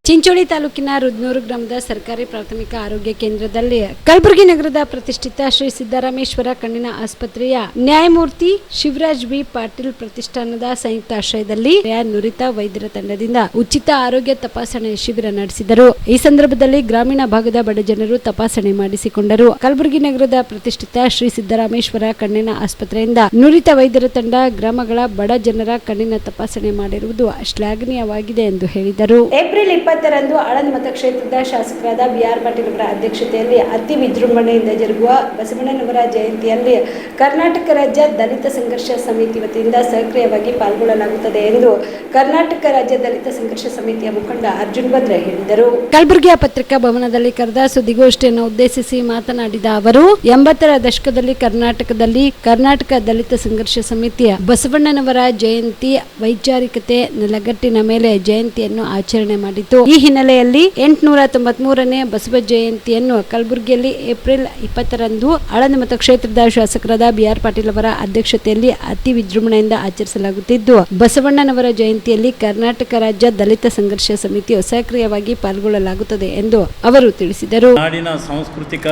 ಚಿಂಚೋಳಿ ತಾಲೂಕಿನ ರುದ್ನೂರು ಗ್ರಾಮದ ಸರ್ಕಾರಿ ಪ್ರಾಥಮಿಕ ಆರೋಗ್ಯ ಕೇಂದ್ರದಲ್ಲಿ ಕಲಬುರಗಿ ನಗರದ ಪ್ರತಿಷ್ಠಿತ ಶ್ರೀ ಸಿದ್ದರಾಮೇಶ್ವರ ಕಣ್ಣಿನ ಆಸ್ಪತ್ರೆಯ ನ್ಯಾಯಮೂರ್ತಿ ಶಿವರಾಜ್ ಬಿ ಪಾಟೀಲ್ ಪ್ರತಿಷ್ಠಾನದ ಸಂಯುಕ್ತ ಆಶ್ರಯದಲ್ಲಿ ನುರಿತ ವೈದ್ಯರ ತಂಡದಿಂದ ಉಚಿತ ಆರೋಗ್ಯ ತಪಾಸಣೆ ಶಿಬಿರ ನಡೆಸಿದರು. ಈ ಸಂದರ್ಭದಲ್ಲಿ ಗ್ರಾಮೀಣ ಭಾಗದ ಬಡ ಜನರು ತಪಾಸಣೆ ಮಾಡಿಸಿಕೊಂಡರು. ಕಲಬುರಗಿ ನಗರದ ಪ್ರತಿಷ್ಠಿತ ಶ್ರೀ ಸಿದ್ದರಾಮೇಶ್ವರ ಕಣ್ಣಿನ ಆಸ್ಪತ್ರೆಯಿಂದ ನುರಿತ ವೈದ್ಯರ ತಂಡ ಗ್ರಾಮಗಳ ಬಡ ಜನರ ಕಣ್ಣಿನ ತಪಾಸಣೆ ಮಾಡಿರುವುದು ಶ್ಲಾಘನೀಯವಾಗಿದೆ ಎಂದು ಹೇಳಿದರು. ಏಪ್ರಿಲ್ 20ರಂದು ಆಳಂದ್ ಮತಕ್ಷೇತ್ರದ ಶಾಸಕರಾದ BR ಪಾಟೀಲ್ ಅವರ ಅಧ್ಯಕ್ಷತೆಯಲ್ಲಿ ಅತಿ ವಿಜೃಂಭಣೆಯಿಂದ ಜರುಗುವ ಬಸವಣ್ಣನವರ ಜಯಂತಿಯಲ್ಲಿ ಕರ್ನಾಟಕ ರಾಜ್ಯ ದಲಿತ ಸಂಘರ್ಷ ಸಮಿತಿ ವತಿಯಿಂದ ಸಕ್ರಿಯವಾಗಿ ಪಾಲ್ಗೊಳ್ಳಲಾಗುತ್ತದೆ ಎಂದು ಕರ್ನಾಟಕ ರಾಜ್ಯ ದಲಿತ ಸಂಘರ್ಷ ಸಮಿತಿಯ ಮುಖಂಡ ಅರ್ಜುನ್ ಭದ್ರೆ ಹೇಳಿದರು. ಕಲಬುರಗಿಯ ಪತ್ರಿಕಾ ಭವನದಲ್ಲಿ ಕರೆದ ಸುದ್ದಿಗೋಷ್ಠಿಯನ್ನು ಉದ್ದೇಶಿಸಿ ಮಾತನಾಡಿದ ಅವರು 80ರ ದಶಕದಲ್ಲಿ ಕರ್ನಾಟಕದಲ್ಲಿ ಕರ್ನಾಟಕ ದಲಿತ ಸಂಘರ್ಷ ಸಮಿತಿಯ ಬಸವಣ್ಣನವರ ಜಯಂತಿ ವೈಚಾರಿಕತೆ ನೆಲಗಟ್ಟಿನ ಮೇಲೆ ಜಯಂತಿಯನ್ನು ಆಚರಣೆ ಮಾಡಿತು. ಈ ಹಿನ್ನೆಲೆಯಲ್ಲಿ 893ನೇ ಬಸವ ಜಯಂತಿಯನ್ನು ಕಲಬುರಗಿಯಲ್ಲಿ ಏಪ್ರಿಲ್ 20ರಂದು ಆಳಂದ್ ಮತಕ್ಷೇತ್ರದ ಶಾಸಕರಾದ BR ಪಾಟೀಲ್ ಅವರ ಅಧ್ಯಕ್ಷತೆಯಲ್ಲಿ ಅತಿ ವಿಜೃಂಭಣೆಯಿಂದ ಆಚರಿಸಲಾಗುತ್ತಿದ್ದು, ಬಸವಣ್ಣನವರ ಜಯಂತಿಯಲ್ಲಿ ಕರ್ನಾಟಕ ರಾಜ್ಯ ದಲಿತ ಸಂಘರ್ಷ ಸಮಿತಿಯು ಸಕ್ರಿಯವಾಗಿ ಪಾಲ್ಗೊಳ್ಳಲಾಗುತ್ತದೆ ಎಂದು ಅವರು ತಿಳಿಸಿದರು. ನಾಡಿನ ಸಾಂಸ್ಕೃತಿಕ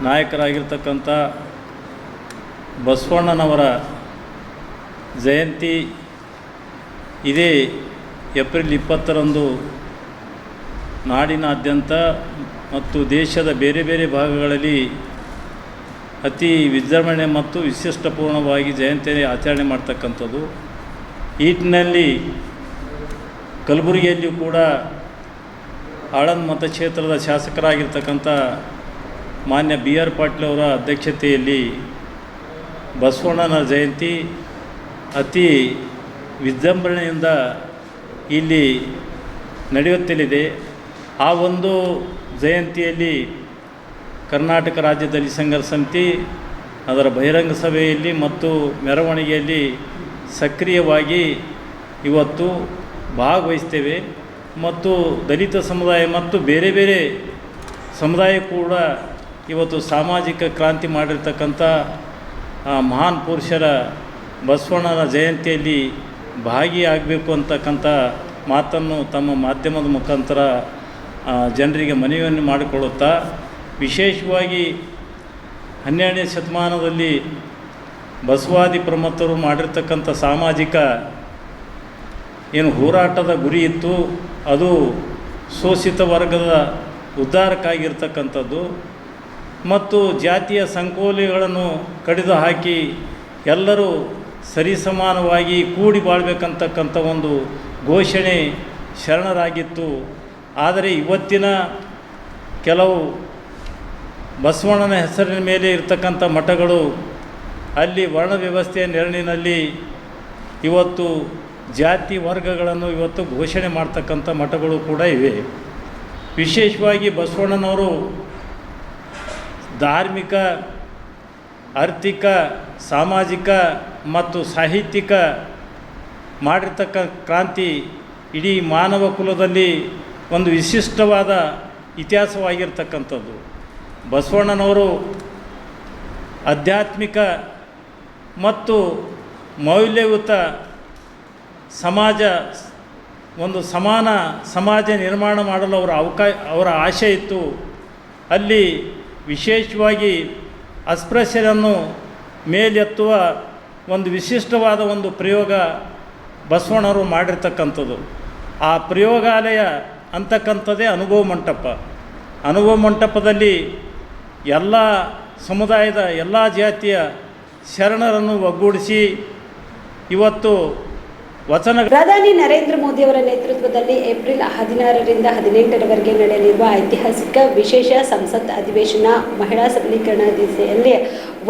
ನಾಯಕರಾಗಿರ್ತಕ್ಕಂಥ ಬಸವಣ್ಣನವರ ಜಯಂತಿ ಇದೇ ಏಪ್ರಿಲ್ 20ರಂದು ನಾಡಿನಾದ್ಯಂತ ಮತ್ತು ದೇಶದ ಬೇರೆ ಬೇರೆ ಭಾಗಗಳಲ್ಲಿ ಅತಿ ವಿಜೃಂಭಣೆ ಮತ್ತು ವಿಶಿಷ್ಟಪೂರ್ಣವಾಗಿ ಜಯಂತಿ ಆಚರಣೆ ಮಾಡ್ತಕ್ಕಂಥದ್ದು. ಈ ನಿಟ್ಟಿನಲ್ಲಿ ಕಲಬುರಗಿಯಲ್ಲಿಯೂ ಕೂಡ ಆಳಂದ್ ಮತಕ್ಷೇತ್ರದ ಶಾಸಕರಾಗಿರ್ತಕ್ಕಂಥ ಮಾನ್ಯ BR ಪಾಟೀಲ್ ಅವರ ಅಧ್ಯಕ್ಷತೆಯಲ್ಲಿ ಬಸವಣ್ಣನ ಜಯಂತಿ ಅತಿ ವಿಜೃಂಭಣೆಯಿಂದ ಇಲ್ಲಿ ನಡೆಯುತ್ತಲಿದೆ. ಆ ಒಂದು ಜಯಂತಿಯಲ್ಲಿ ಕರ್ನಾಟಕ ರಾಜ್ಯ ದಲಿತ ಸಂಘರ್ಷ ಸಮಿತಿ ಅದರ ಬಹಿರಂಗ ಸಭೆಯಲ್ಲಿ ಮತ್ತು ಮೆರವಣಿಗೆಯಲ್ಲಿ ಸಕ್ರಿಯವಾಗಿ ಇವತ್ತು ಭಾಗವಹಿಸ್ತೇವೆ. ಮತ್ತು ದಲಿತ ಸಮುದಾಯ ಮತ್ತು ಬೇರೆ ಬೇರೆ ಸಮುದಾಯ ಕೂಡ ಇವತ್ತು ಸಾಮಾಜಿಕ ಕ್ರಾಂತಿ ಮಾಡಿರ್ತಕ್ಕಂಥ ಮಹಾನ್ ಪುರುಷರ ಬಸವಣ್ಣನ ಜಯಂತಿಯಲ್ಲಿ ಭಾಗಿಯಾಗಬೇಕು ಅಂತಕ್ಕಂಥ ಮಾತನ್ನು ತಮ್ಮ ಮಾಧ್ಯಮದ ಮುಖಾಂತರ ಜನರಿಗೆ ಮನವಿಯನ್ನು ಮಾಡಿಕೊಳ್ಳುತ್ತಾ, ವಿಶೇಷವಾಗಿ 12ನೇ ಶತಮಾನದಲ್ಲಿ ಬಸವಾದಿ ಪ್ರಮುಖರು ಮಾಡಿರ್ತಕ್ಕಂಥ ಸಾಮಾಜಿಕ ಏನು ಹೋರಾಟದ ಗುರಿ ಇತ್ತು, ಅದು ಶೋಷಿತ ವರ್ಗದ ಉದ್ಧಾರಕ್ಕಾಗಿರ್ತಕ್ಕಂಥದ್ದು ಮತ್ತು ಜಾತಿಯ ಸಂಕೋಲೆಗಳನ್ನು ಕಡಿದು ಹಾಕಿ ಎಲ್ಲರೂ ಸರಿಸಮಾನವಾಗಿ ಕೂಡಿ ಬಾಳ್ಬೇಕಂತಕ್ಕಂಥ ಒಂದು ಘೋಷಣೆ ಶರಣರಾಗಿತ್ತು. ಆದರೆ ಇವತ್ತಿನ ಕೆಲವು ಬಸವಣ್ಣನ ಹೆಸರಿನ ಮೇಲೆ ಇರ್ತಕ್ಕಂಥ ಮಠಗಳು ಅಲ್ಲಿ ವರ್ಣ ವ್ಯವಸ್ಥೆಯ ನೆರಳಿನಲ್ಲಿ ಇವತ್ತು ಜಾತಿ ವರ್ಗಗಳನ್ನು ಇವತ್ತು ಘೋಷಣೆ ಮಾಡ್ತಕ್ಕಂಥ ಮಠಗಳು ಕೂಡ ಇವೆ. ವಿಶೇಷವಾಗಿ ಬಸವಣ್ಣನವರು ಧಾರ್ಮಿಕ, ಆರ್ಥಿಕ, ಸಾಮಾಜಿಕ ಮತ್ತು ಸಾಹಿತ್ಯಿಕ ಮಾಡಿರ್ತಕ್ಕ ಕ್ರಾಂತಿ ಇಡೀ ಮಾನವ ಕುಲದಲ್ಲಿ ಒಂದು ವಿಶಿಷ್ಟವಾದ ಇತಿಹಾಸವಾಗಿರ್ತಕ್ಕಂಥದ್ದು. ಬಸವಣ್ಣನವರು ಆಧ್ಯಾತ್ಮಿಕ ಮತ್ತು ಮೌಲ್ಯಯುತ ಸಮಾಜ, ಒಂದು ಸಮಾನ ಸಮಾಜ ನಿರ್ಮಾಣ ಮಾಡಲು ಅವರ ಆಶೆ ಇತ್ತು. ಅಲ್ಲಿ ವಿಶೇಷವಾಗಿ ಅಸ್ಪೃಶ್ಯರನ್ನು ಮೇಲೆತ್ತುವ ಒಂದು ವಿಶಿಷ್ಟವಾದ ಒಂದು ಪ್ರಯೋಗ ಬಸವಣ್ಣವರು ಮಾಡಿರ್ತಕ್ಕಂಥದ್ದು. ಆ ಪ್ರಯೋಗಾಲಯ ಅಂತಕ್ಕಂಥದ್ದೇ ಅನುಭವ ಮಂಟಪ. ಅನುಭವ ಮಂಟಪದಲ್ಲಿ ಎಲ್ಲ ಸಮುದಾಯದ ಎಲ್ಲ ಜಾತಿಯ ಶರಣರನ್ನು ಒಗ್ಗೂಡಿಸಿ ಇವತ್ತು ಪ್ರಧಾನಿ ನರೇಂದ್ರ ಮೋದಿ ಅವರ ನೇತೃತ್ವದಲ್ಲಿ ಏಪ್ರಿಲ್ 16ರಿಂದ 18ರವರೆಗೆ ನಡೆಯಲಿರುವ ಐತಿಹಾಸಿಕ ವಿಶೇಷ ಸಂಸತ್ ಅಧಿವೇಶನ ಮಹಿಳಾ ಸಬಲೀಕರಣ ದಿಸೆಯಲ್ಲಿ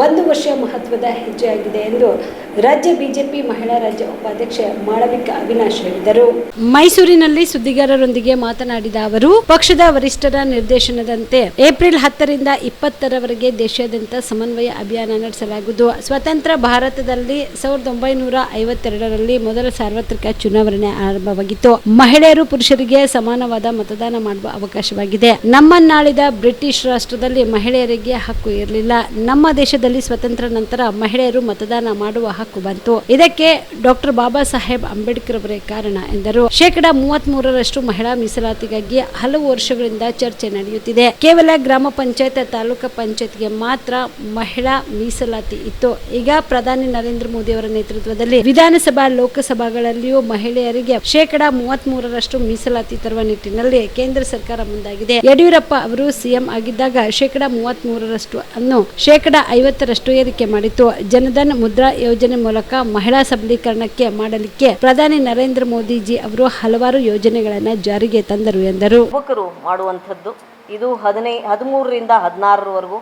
ಒಂದು ವರ್ಷ ಮಹತ್ವದ ಹೆಜ್ಜೆಯಾಗಿದೆ ಎಂದು ರಾಜ್ಯ ಬಿಜೆಪಿ ಮಹಿಳಾ ರಾಜ್ಯ ಉಪಾಧ್ಯಕ್ಷೆ ಮಾಳವಿಕಾ ಅವಿನಾಶ್ ಹೇಳಿದರು. ಮೈಸೂರಿನಲ್ಲಿ ಸುದ್ದಿಗಾರರೊಂದಿಗೆ ಮಾತನಾಡಿದ ಅವರು, ಪಕ್ಷದ ವರಿಷ್ಠರ ನಿರ್ದೇಶನದಂತೆ ಏಪ್ರಿಲ್ 10ರಿಂದ 20ರವರೆಗೆ ದೇಶಾದ್ಯಂತ ಸಮನ್ವಯ ಅಭಿಯಾನ ನಡೆಸಲಾಗುವುದು. ಸ್ವತಂತ್ರ ಭಾರತದಲ್ಲಿ 1952ರಲ್ಲಿ ಮೊದಲ ಸಾರ್ವತ್ರಿಕ ಚುನಾವಣೆ ಆರಂಭವಾಗಿತ್ತು. ಮಹಿಳೆಯರು ಪುರುಷರಿಗೆ ಸಮಾನವಾದ ಮತದಾನ ಮಾಡುವ ಅವಕಾಶವಾಗಿದೆ. ನಮ್ಮನ್ನಾಳಿದ ಬ್ರಿಟಿಷ್ ರಾಷ್ಟ್ರದಲ್ಲಿ ಮಹಿಳೆಯರಿಗೆ ಹಕ್ಕು ಇರಲಿಲ್ಲ. ನಮ್ಮ ದೇಶದಲ್ಲಿ ಸ್ವತಂತ್ರ ನಂತರ ಮಹಿಳೆಯರು ಮತದಾನ ಮಾಡುವ ಹಕ್ಕು ಬಂತು. ಇದಕ್ಕೆ ಡಾಕ್ಟರ್ ಬಾಬಾ ಸಾಹೇಬ್ ಅಂಬೇಡ್ಕರ್ ಅವರೇ ಕಾರಣ ಎಂದರು. 33% ಮಹಿಳಾ ಮೀಸಲಾತಿಗಾಗಿ ಹಲವು ವರ್ಷಗಳಿಂದ ಚರ್ಚೆ ನಡೆಯುತ್ತಿದೆ. ಕೇವಲ ಗ್ರಾಮ ಪಂಚಾಯತ್, ತಾಲೂಕು ಪಂಚಾಯತ್ಗೆ ಮಾತ್ರ ಮಹಿಳಾ ಮೀಸಲಾತಿ ಇತ್ತು. ಈಗ ಪ್ರಧಾನಿ ನರೇಂದ್ರ ಮೋದಿ ಅವರ ನೇತೃತ್ವದಲ್ಲಿ ವಿಧಾನಸಭಾ, ಲೋಕಸಭಾಗಳಲ್ಲಿಯೂ ಮಹಿಳೆಯರಿಗೆ 33% ಮೀಸಲಾತಿ ತರುವ ನಿಟ್ಟಿನಲ್ಲಿ ಕೇಂದ್ರ ಸರ್ಕಾರ ಮುಂದಾಗಿದೆ. ಯಡಿಯೂರಪ್ಪ ಅವರು ಸಿಎಂ ಆಗಿದ್ದಾಗ 33% ಅನ್ನು 50% ಏರಿಕೆ ಮಾಡಿತ್ತು. ಜನಧನ್ ಮುದ್ರಾ ಯೋಜನೆ ಮೂಲಕ ಮಹಿಳಾ ಸಬಲೀಕರಣಕ್ಕೆ ಮಾಡಲಿಕ್ಕೆ ಪ್ರಧಾನಿ ನರೇಂದ್ರ ಮೋದಿಜಿ ಅವರು ಹಲವಾರು ಯೋಜನೆಗಳನ್ನು ಜಾರಿಗೆ ತಂದರು ಎಂದರು. ಯುವಕರು ಮಾಡುವಂಥದ್ದು ಇದು 13ರಿಂದ 16ರವರೆಗೂ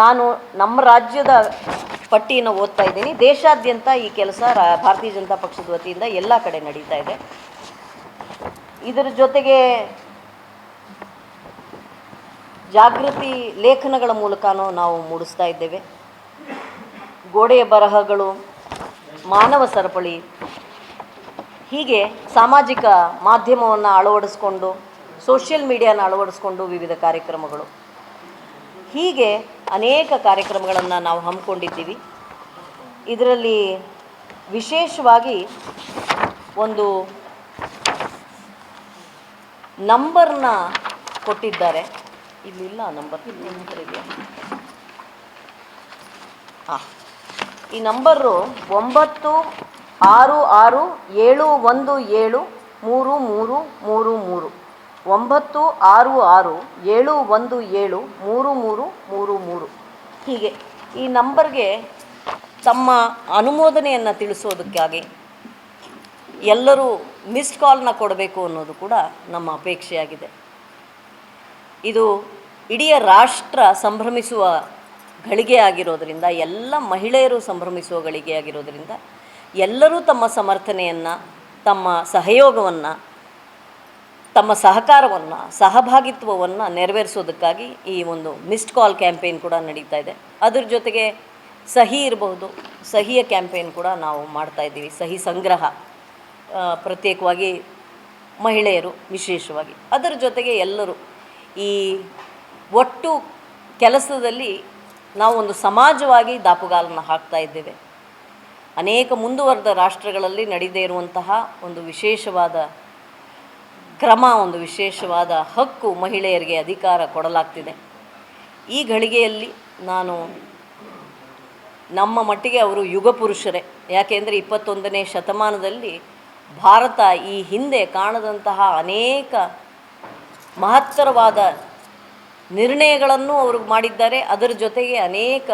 ನಾನು ನಮ್ಮ ರಾಜ್ಯದ ಪಟ್ಟಿಯನ್ನು ಓದ್ತಾ ಇದ್ದೀನಿ. ದೇಶಾದ್ಯಂತ ಈ ಕೆಲಸ ಭಾರತೀಯ ಜನತಾ ಪಕ್ಷದ ವತಿಯಿಂದ ಎಲ್ಲ ಕಡೆ ನಡೀತಾ ಇದೆ. ಇದರ ಜೊತೆಗೆ ಜಾಗೃತಿ ಲೇಖನಗಳ ಮೂಲಕನೂ ನಾವು ಮೂಡಿಸ್ತಾ ಇದ್ದೇವೆ. ಗೋಡೆಯ ಬರಹಗಳು, ಮಾನವ ಸರಪಳಿ, ಹೀಗೆ ಸಾಮಾಜಿಕ ಮಾಧ್ಯಮವನ್ನು ಅಳವಡಿಸ್ಕೊಂಡು, ಸೋಷಿಯಲ್ ಮೀಡಿಯಾನ ಅಳವಡಿಸ್ಕೊಂಡು ವಿವಿಧ ಕಾರ್ಯಕ್ರಮಗಳು, ಹೀಗೆ ಅನೇಕ ಕಾರ್ಯಕ್ರಮಗಳನ್ನು ನಾವು ಹಮ್ಮಿಕೊಂಡಿದ್ದೀವಿ. ಇದರಲ್ಲಿ ವಿಶೇಷವಾಗಿ ಒಂದು ನಂಬರ್ನ ಕೊಟ್ಟಿದ್ದಾರೆ. ಇಲ್ಲಿಲ್ಲ ನಂಬರ್, ಈ ನಂಬರು 9667173333 9667173333. ಹೀಗೆ ಈ ನಂಬರ್ಗೆ ತಮ್ಮ ಅನುಮೋದನೆಯನ್ನು ತಿಳಿಸೋದಕ್ಕಾಗಿ ಎಲ್ಲರೂ ಮಿಸ್ಡ್ ಕಾಲ್ನ ಕೊಡಬೇಕು ಅನ್ನೋದು ಕೂಡ ನಮ್ಮ ಅಪೇಕ್ಷೆಯಾಗಿದೆ. ಇದು ಇಡೀ ರಾಷ್ಟ್ರ ಸಂಭ್ರಮಿಸುವ ಗಳಿಗೆ ಆಗಿರೋದರಿಂದ, ಎಲ್ಲ ಮಹಿಳೆಯರು ಸಂಭ್ರಮಿಸುವ ಗಳಿಗೆ ಆಗಿರೋದರಿಂದ ಎಲ್ಲರೂ ತಮ್ಮ ಸಮರ್ಥನೆಯನ್ನು, ತಮ್ಮ ಸಹಯೋಗವನ್ನು, ತಮ್ಮ ಸಹಕಾರವನ್ನು, ಸಹಭಾಗಿತ್ವವನ್ನು ನೆರವೇರಿಸೋದಕ್ಕಾಗಿ ಈ ಒಂದು ಮಿಸ್ಡ್ ಕಾಲ್ ಕ್ಯಾಂಪೇನ್ ಕೂಡ ನಡೀತಾ ಇದೆ. ಅದ್ರ ಜೊತೆಗೆ ಸಹಿ ಇರಬಹುದು, ಸಹಿಯ ಕ್ಯಾಂಪೇನ್ ಕೂಡ ನಾವು ಮಾಡ್ತಾಯಿದ್ದೀವಿ. ಸಹಿ ಸಂಗ್ರಹ ಪ್ರತ್ಯೇಕವಾಗಿ ಮಹಿಳೆಯರು ವಿಶೇಷವಾಗಿ, ಅದರ ಜೊತೆಗೆ ಎಲ್ಲರೂ ಈ ಒಟ್ಟು ಕೆಲಸದಲ್ಲಿ ನಾವು ಒಂದು ಸಮಾಜವಾಗಿ ದಾಪುಗಾಲನ್ನು ಹಾಕ್ತಾ ಇದ್ದೇವೆ. ಅನೇಕ ಮುಂದುವರೆದ ರಾಷ್ಟ್ರಗಳಲ್ಲಿ ನಡೆದೇ ಇರುವಂತಹ ಒಂದು ವಿಶೇಷವಾದ ಕ್ರಮ, ಒಂದು ವಿಶೇಷವಾದ ಹಕ್ಕು ಮಹಿಳೆಯರಿಗೆ ಅಧಿಕಾರ ಕೊಡಲಾಗ್ತಿದೆ. ಈ ಘಳಿಗೆಯಲ್ಲಿ ನಾನು ನಮ್ಮ ಮಟ್ಟಿಗೆ ಅವರು ಯುಗ ಪುರುಷರೇ. ಯಾಕೆಂದರೆ 21ನೇ ಶತಮಾನದಲ್ಲಿ ಭಾರತ ಈ ಹಿಂದೆ ಕಾಣದಂತಹ ಅನೇಕ ಮಹತ್ತರವಾದ ನಿರ್ಣಯಗಳನ್ನು ಅವರು ಮಾಡಿದ್ದಾರೆ. ಅದರ ಜೊತೆಗೆ ಅನೇಕ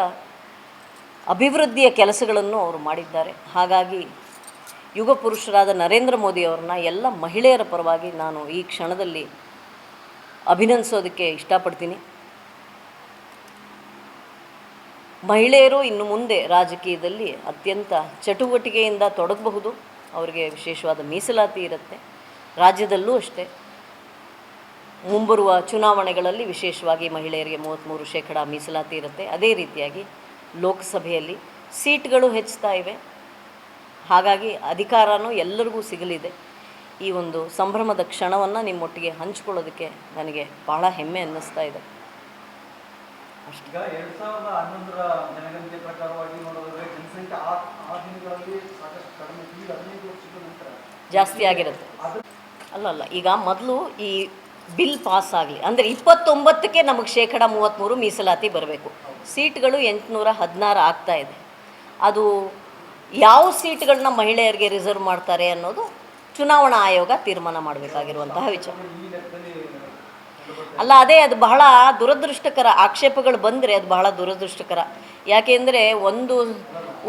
ಅಭಿವೃದ್ಧಿಯ ಕೆಲಸಗಳನ್ನು ಅವರು ಮಾಡಿದ್ದಾರೆ. ಹಾಗಾಗಿ ಯುಗ ಪುರುಷರಾದ ನರೇಂದ್ರ ಮೋದಿಯವ್ರನ್ನ ಎಲ್ಲ ಮಹಿಳೆಯರ ಪರವಾಗಿ ನಾನು ಈ ಕ್ಷಣದಲ್ಲಿ ಅಭಿನಂದಿಸೋದಕ್ಕೆ ಇಷ್ಟಪಡ್ತೀನಿ. ಮಹಿಳೆಯರು ಇನ್ನು ಮುಂದೆ ರಾಜಕೀಯದಲ್ಲಿ ಅತ್ಯಂತ ಚಟುವಟಿಕೆಯಿಂದ ತೊಡಗಬಹುದು. ಅವರಿಗೆ ವಿಶೇಷವಾದ ಮೀಸಲಾತಿ ಇರುತ್ತೆ. ರಾಜ್ಯದಲ್ಲೂ ಅಷ್ಟೇ ಮುಂಬರುವ ಚುನಾವಣೆಗಳಲ್ಲಿ ವಿಶೇಷವಾಗಿ ಮಹಿಳೆಯರಿಗೆ 33% ಮೀಸಲಾತಿ ಇರುತ್ತೆ. ಅದೇ ರೀತಿಯಾಗಿ ಲೋಕಸಭೆಯಲ್ಲಿ ಸೀಟ್ಗಳು ಹೆಚ್ಚುತ್ತಾ ಇವೆ. ಹಾಗಾಗಿ ಅಧಿಕಾರನೂ ಎಲ್ಲರಿಗೂ ಸಿಗಲಿದೆ. ಈ ಒಂದು ಸಂಭ್ರಮದ ಕ್ಷಣವನ್ನು ನಿಮ್ಮೊಟ್ಟಿಗೆ ಹಂಚಿಕೊಳ್ಳೋದಕ್ಕೆ ನನಗೆ ಬಹಳ ಹೆಮ್ಮೆ ಅನ್ನಿಸ್ತಾ ಇದೆ. ಈಗ 2011ರ ಜನಗಣತಿ ಪ್ರಕಾರವಾಗಿ ನೋಡೋದಾದ್ರೆ ಜನಸಂಖ್ಯೆ ಆ ದಿನಗಳಲ್ಲಿ ಸಾಕಷ್ಟು ಕಡಿಮೆ, ಈಗ 15 ವರ್ಷದ ನಂತರ ಜಾಸ್ತಿ ಆಗಿರುತ್ತೆ. ಅಲ್ಲಲ್ಲ, ಈಗ ಮೊದಲು ಈ ಬಿಲ್ ಪಾಸ್ ಆಗಲಿ ಅಂದರೆ 29ಕ್ಕೆ ನಮಗೆ 33% ಮೀಸಲಾತಿ ಬರಬೇಕು. ಸೀಟ್ಗಳು 816 ಆಗ್ತಾ ಇದೆ. ಅದು ಯಾವ ಸೀಟ್ಗಳನ್ನ ಮಹಿಳೆಯರಿಗೆ ರಿಸರ್ವ್ ಮಾಡ್ತಾರೆ ಅನ್ನೋದು ಚುನಾವಣಾ ಆಯೋಗ ತೀರ್ಮಾನ ಮಾಡಬೇಕಾಗಿರುವಂತಹ ವಿಚಾರ. ಅಲ್ಲ, ಅದೇ ಅದು ಬಹಳ ದುರದೃಷ್ಟಕರ. ಆಕ್ಷೇಪಗಳು ಬಂದರೆ ಅದು ಬಹಳ ದುರದೃಷ್ಟಕರ. ಯಾಕೆಂದರೆ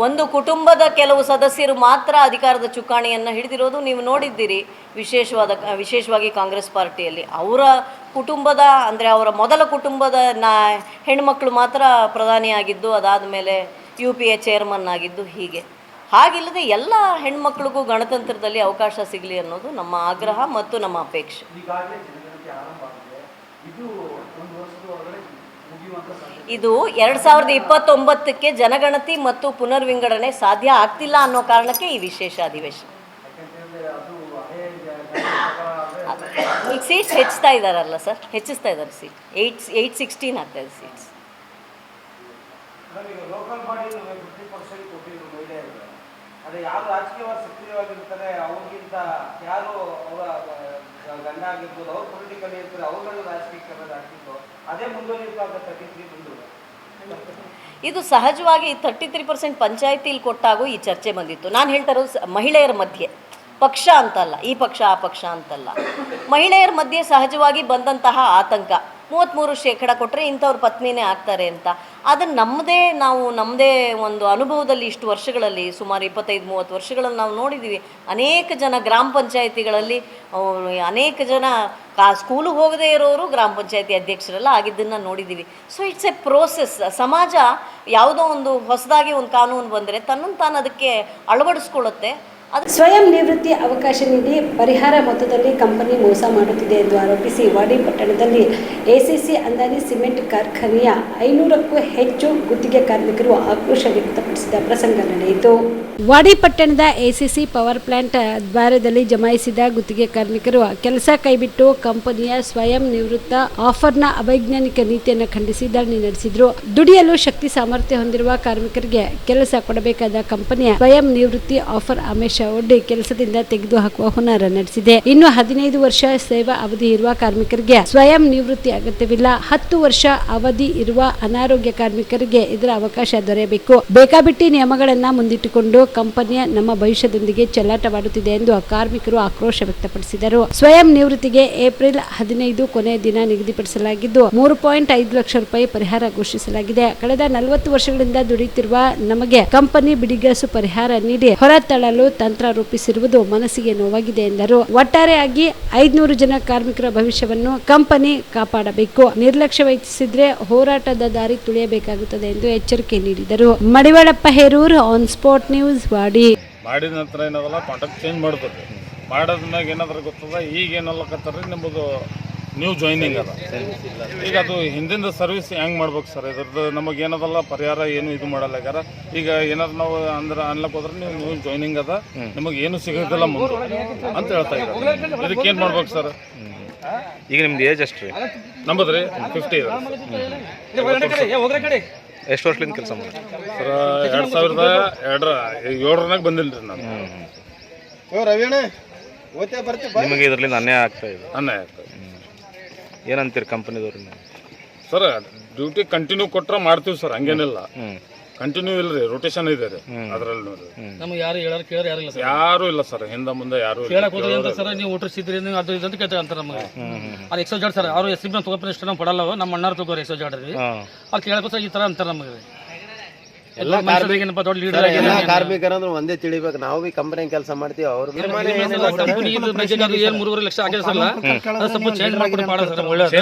ಒಂದು ಕುಟುಂಬದ ಕೆಲವು ಸದಸ್ಯರು ಮಾತ್ರ ಅಧಿಕಾರದ ಚುಕ್ಕಾಣಿಯನ್ನು ಹಿಡಿದಿರೋದು ನೀವು ನೋಡಿದ್ದೀರಿ. ವಿಶೇಷವಾಗಿ ಕಾಂಗ್ರೆಸ್ ಪಾರ್ಟಿಯಲ್ಲಿ ಅವರ ಕುಟುಂಬದ ಅಂದರೆ ಅವರ ಮೊದಲ ಕುಟುಂಬದ ಹೆಣ್ಮಕ್ಳು ಮಾತ್ರ ಪ್ರಧಾನಿಯಾಗಿದ್ದು, ಅದಾದ ಮೇಲೆ UPA ಚೇರ್ಮನ್ ಆಗಿದ್ದು. ಹಾಗಿಲ್ಲದೆ ಎಲ್ಲ ಹೆಣ್ಮಕ್ಳಿಗೂ ಗಣತಂತ್ರದಲ್ಲಿ ಅವಕಾಶ ಸಿಗಲಿ ಅನ್ನೋದು ನಮ್ಮ ಆಗ್ರಹ ಮತ್ತು ನಮ್ಮ ಅಪೇಕ್ಷೆ. ಇದು 2029ಕ್ಕೆ ಜನಗಣತಿ ಮತ್ತು ಪುನರ್ವಿಂಗಡಣೆ ಸಾಧ್ಯ ಆಗ್ತಿಲ್ಲ ಅನ್ನೋ ಕಾರಣಕ್ಕೆ ಈ ವಿಶೇಷ ಅಧಿವೇಶನ. ಈಗ ಸೀಟ್ಸ್ ಹೆಚ್ಚಿಸ್ತಾ ಇದ್ದಾರಲ್ಲ ಸರ್, ಹೆಚ್ಚಿಸ್ತಾ ಇದ್ದಾರೆ. ಸೀಟ್ 816 ಆಗ್ತಾ ಇದೆ ಸೀಟ್ಸ್. ಲೋಕಲ್ ಬಾಡಿ 50% ಕೊಟ್ಟಿದ್ರು ಮಹಿಳೆಯರಿಗೆ. ಅದೇ ಯಾರು ರಾಜಕೀಯವಾಗಿ ಸಕ್ರಿಯವಾಗಿರ್ತಾರೆ ಅವ್ರಿಗಿಂತ ಯಾರು ಅವರ ಗಂಡ ಆಗಿರ್ಬೋದು, ಅವ್ರು ಪೊಲಿಟಿಕಲಿ ಇರ್ತಾರೆ, ಅವ್ರನ್ನ ರಾಜಕೀಯಕ್ಕೆ ಆಗ್ತಿತ್ತು. ಅದೇ ಮುಂದುವರಿಯುವಾಗ 33 ಮುಂದುವರೆ. ಇದು ಸಹಜವಾಗಿ 33% ಪಂಚಾಯತಿಲಿ ಕೊಟ್ಟಾಗೂ ಈ ಚರ್ಚೆ ಬಂದಿತ್ತು. ನಾನು ಹೇಳ್ತಾ ಇರೋದು ಮಹಿಳೆಯರ ಮಧ್ಯೆ, ಪಕ್ಷ ಅಂತಲ್ಲ, ಈ ಪಕ್ಷ ಆ ಪಕ್ಷ ಅಂತಲ್ಲ. ಮಹಿಳೆಯರ ಮಧ್ಯೆ ಸಹಜವಾಗಿ ಬಂದಂತಹ ಆತಂಕ, 33% ಕೊಟ್ಟರೆ ಇಂಥವ್ರ ಪತ್ನಿನೇ ಆಗ್ತಾರೆ ಅಂತ. ಅದನ್ನು ನಮ್ಮದೇ ಒಂದು ಅನುಭವದಲ್ಲಿ ಇಷ್ಟು ವರ್ಷಗಳಲ್ಲಿ, ಸುಮಾರು 25-30 ವರ್ಷಗಳಲ್ಲಿ ನಾವು ನೋಡಿದ್ದೀವಿ. ಅನೇಕ ಜನ ಗ್ರಾಮ ಪಂಚಾಯತಿಗಳಲ್ಲಿ ಅನೇಕ ಜನ ಸ್ಕೂಲಿಗೆ ಹೋಗದೇ ಇರೋರು ಗ್ರಾಮ ಪಂಚಾಯತಿ ಅಧ್ಯಕ್ಷರೆಲ್ಲ ಆಗಿದ್ದನ್ನು ನೋಡಿದ್ದೀವಿ. So it's A process. ಸಮಾಜ ಯಾವುದೋ ಒಂದು ಹೊಸದಾಗಿ ಒಂದು ಕಾನೂನು ಬಂದರೆ ತನ್ನನ್ನು ತಾನು ಅದಕ್ಕೆ ಅಳವಡಿಸ್ಕೊಳ್ಳುತ್ತೆ. ಸ್ವಯಂ ನಿವೃತ್ತಿ ಅವಕಾಶ ನೀಡಿ ಪರಿಹಾರ ಮೊತ್ತದಲ್ಲಿ ಕಂಪನಿ ಮೋಸ ಮಾಡುತ್ತಿದೆ ಎಂದು ಆರೋಪಿಸಿ ವಾಡಿ ಪಟ್ಟಣದಲ್ಲಿ ACC ಅಂದಾನಿ ಸಿಮೆಂಟ್ ಕಾರ್ಖಾನೆಯ 500ಕ್ಕೂ ಹೆಚ್ಚು ಗುತ್ತಿಗೆ ಕಾರ್ಮಿಕರು ಆಕ್ರೋಶ ವ್ಯಕ್ತಪಡಿಸಿದ ಪ್ರಸಂಗ ನಡೆಯಿತು. ವಾಡಿ ಪಟ್ಟಣದ ACC ಪವರ್ ಪ್ಲಾಂಟ್ ದ್ವಾರದಲ್ಲಿ ಜಮಾಯಿಸಿದ ಗುತ್ತಿಗೆ ಕಾರ್ಮಿಕರು ಕೆಲಸ ಕೈಬಿಟ್ಟು ಕಂಪನಿಯ ಸ್ವಯಂ ನಿವೃತ್ತ ಆಫರ್ನ ಅವೈಜ್ಞಾನಿಕ ನೀತಿಯನ್ನು ಖಂಡಿಸಿ ಧರಣಿ ನಡೆಸಿದ್ರು. ದುಡಿಯಲು ಶಕ್ತಿ ಸಾಮರ್ಥ್ಯ ಹೊಂದಿರುವ ಕಾರ್ಮಿಕರಿಗೆ ಕೆಲಸ ಕೊಡಬೇಕಾದ ಕಂಪನಿಯ ಸ್ವಯಂ ನಿವೃತ್ತಿ ಆಫರ್ ಆಮೇಶ ಒಡ್ಡಿ ಕೆಲಸದಿಂದ ತೆಗೆದುಹಾಕುವ ಹುನ್ನಾರ ನಡೆಸಿದೆ. ಇನ್ನು 15 ವರ್ಷ ಸೇವಾ ಅವಧಿ ಇರುವ ಕಾರ್ಮಿಕರಿಗೆ ಸ್ವಯಂ ನಿವೃತ್ತಿ ಅಗತ್ಯವಿಲ್ಲ. 10 ವರ್ಷ ಅವಧಿ ಇರುವ ಅನಾರೋಗ್ಯ ಕಾರ್ಮಿಕರಿಗೆ ಇದರ ಅವಕಾಶ ದೊರೆಯಬೇಕು. ಬೇಕಾಬಿಟ್ಟಿ ನಿಯಮಗಳನ್ನ ಮುಂದಿಟ್ಟುಕೊಂಡು ಕಂಪನಿಯ ನಮ್ಮ ಭವಿಷ್ಯದೊಂದಿಗೆ ಚೆಲ್ಲಾಟವಾಡುತ್ತಿದೆ ಎಂದು ಕಾರ್ಮಿಕರು ಆಕ್ರೋಶ ವ್ಯಕ್ತಪಡಿಸಿದರು. ಸ್ವಯಂ ನಿವೃತ್ತಿಗೆ ಏಪ್ರಿಲ್ 15 ಕೊನೆಯ ದಿನ ನಿಗದಿಪಡಿಸಲಾಗಿದ್ದು 3.5 ಲಕ್ಷ ರೂಪಾಯಿ ಪರಿಹಾರ ಘೋಷಿಸಲಾಗಿದೆ. ಕಳೆದ 40 ವರ್ಷಗಳಿಂದ ದುಡಿಯುತ್ತಿರುವ ನಮಗೆ ಕಂಪನಿ ಬಿಡಿಗಾಸು ಪರಿಹಾರ ನೀಡಿ ಹೊರತಳ್ಳಲು ತಂತ್ರ ರೂಪಿಸಿರುವುದು ಮನಸ್ಸಿಗೆ ನೋವಾಗಿದೆ ಎಂದರು. ಒಟ್ಟಾರೆಯಾಗಿ 500 ಜನ ಕಾರ್ಮಿಕರ ಭವಿಷ್ಯವನ್ನು ಕಂಪನಿ ಕಾಪಾಡಬೇಕು. ನಿರ್ಲಕ್ಷ್ಯ ವಹಿಸಿದ್ರೆ ಹೋರಾಟದ ದಾರಿ ತುಳಿಯಬೇಕಾಗುತ್ತದೆ ಎಂದು ಎಚ್ಚರಿಕೆ ನೀಡಿದರು. Madivalappa Herur, on spot news, Wadi. ಮಾಡಿದ ನಂತರ ಏನದಲ್ಲ ಕಾಂಟ್ರಾಕ್ಟ್ ಚೇಂಜ್ ಮಾಡ್ತಾರೆ. ಮಾಡೋದ್ಮ್ಯಾಗ ಏನಾದ್ರು ಗೊತ್ತದ, ಈಗ ಏನಲ್ಲಕತ್ತಾರ ನಮ್ಮದು ನ್ಯೂ ಜಾಯ್ನಿಂಗ್ ಅದ. ಈಗ ಅದು ಹಿಂದಿಂದ ಸರ್ವಿಸ್ ಹೆಂಗೆ ಮಾಡ್ಬೇಕು ಸರ್, ಇದ್ರದ್ದು ನಮಗೆ ಏನದಲ್ಲ ಪರಿಹಾರ ಏನು ಇದು ಮಾಡಲ್ಲಾಗ್ಯಾರ. ಈಗ ಏನಾದ್ರು ನಾವು ಅನ್ಲಕ್ಕೆ ಹೋದ್ರೆ ನೀವು ನ್ಯೂ ಜಾಯ್ನಿಂಗ್ ಅದ, ನಿಮಗೆ ಏನು ಸಿಗೋದಿಲ್ಲ ಮುಂದೆ ಅಂತ ಹೇಳ್ತಾ ಇದ್ದಾರೆ. ಇದಕ್ಕೆ ಏನು ಮಾಡ್ಬೇಕು ಸರ್? ಈಗ ನಿಮ್ದು ಏಜ್ ಎಷ್ಟು ರೀ? ನಮ್ಮದು ರೀ 50 ಇದೆ. ಎಷ್ಟು ವರ್ಷದಿಂದ ಕೆಲಸ ಮಾಡಿ ಸರ್? 2007 ಬಂದಿಲ್ಲ ರೀ ನಾನು. ನಿಮಗೆ ಇದರಿಂದ ಅನ್ಯಾಯ ಆಗ್ತಾ ಇದೆ? ಅನ್ಯಾಯ ಆಗ್ತದೆ. ಏನಂತೀರಿ ಕಂಪನಿದವ್ರು ನೀವು? ಸರ್ ಡ್ಯೂಟಿ ಕಂಟಿನ್ಯೂ ಕೊಟ್ರೆ ಮಾಡ್ತೀವಿ ಸರ್, ಹಂಗೇನಿಲ್ಲ. ಕಂಟಿನ್ಯೂ ಇಲ್ಲ ರೀ, ರೊಟೇಷನ್ ಇದೆ ರೀ ಅದರಲ್ಲಿ. ನೋಡ್ರಿ ನಮ್ಗೆ ಯಾರು ಹೇಳೋರು ಕೇಳೋರು ಯಾರು ಇಲ್ಲ ಸರ್. ಯಾರು ಇಲ್ಲ ಸರ್, ಹಿಂದೆ ಮುಂದೆ ಯಾರು ಕೇಳಕ್ ಹೋದ್ರೆ ಅಂತ ಸರ್, ನೀವು ಊಟ ಸಿದ್ರಿ ಅದು ಇದು ಅಂತ ಕೇಳ್ತಾರೆ ಅಂತಾರೆ ನಮಗೆ. ಅದು ಎಕ್ಸೋ ಜಾಡ್ ಸರ್, ಅವರು ಎಸ್ ತಗೋಪ್ಪ ಇಷ್ಟ ನಾವು ಕೊಡಲ್ಲ, ನಮ್ಮ ಅಣ್ಣಾರು ತಗೋರಿ ಎಕ್ಸೋ ಜಾಡ್ರಿ. ಅವ್ರು ಕೇಳಕ್ಕೆ ಈ ಥರ ಅಂತಾರೆ ನಮಗೆ. ಎಲ್ಲ ದೊಡ್ಡ ಲೀಡರ್ ಕಾರ್ಮಿಕರಂದ್ರೆ ಒಂದೇ ತಿಳಿಬೇಕು, ನಾವು ಬಿ ಕಂಪನಿ ಕೆಲಸ ಮಾಡ್ತೀವಿ. ಅವ್ರ ಕಂಪನಿ ಇದು ಏನು 3.5 ಲಕ್ಷ ಆಗಿದೆ ಸರ್, ಅದು ಸ್ವಲ್ಪ ಚೇಂಜ್ ಮಾಡ್ಕೊಡಿ ಪಾಡ ಸರ್, ಒಳ್ಳೆಯದು.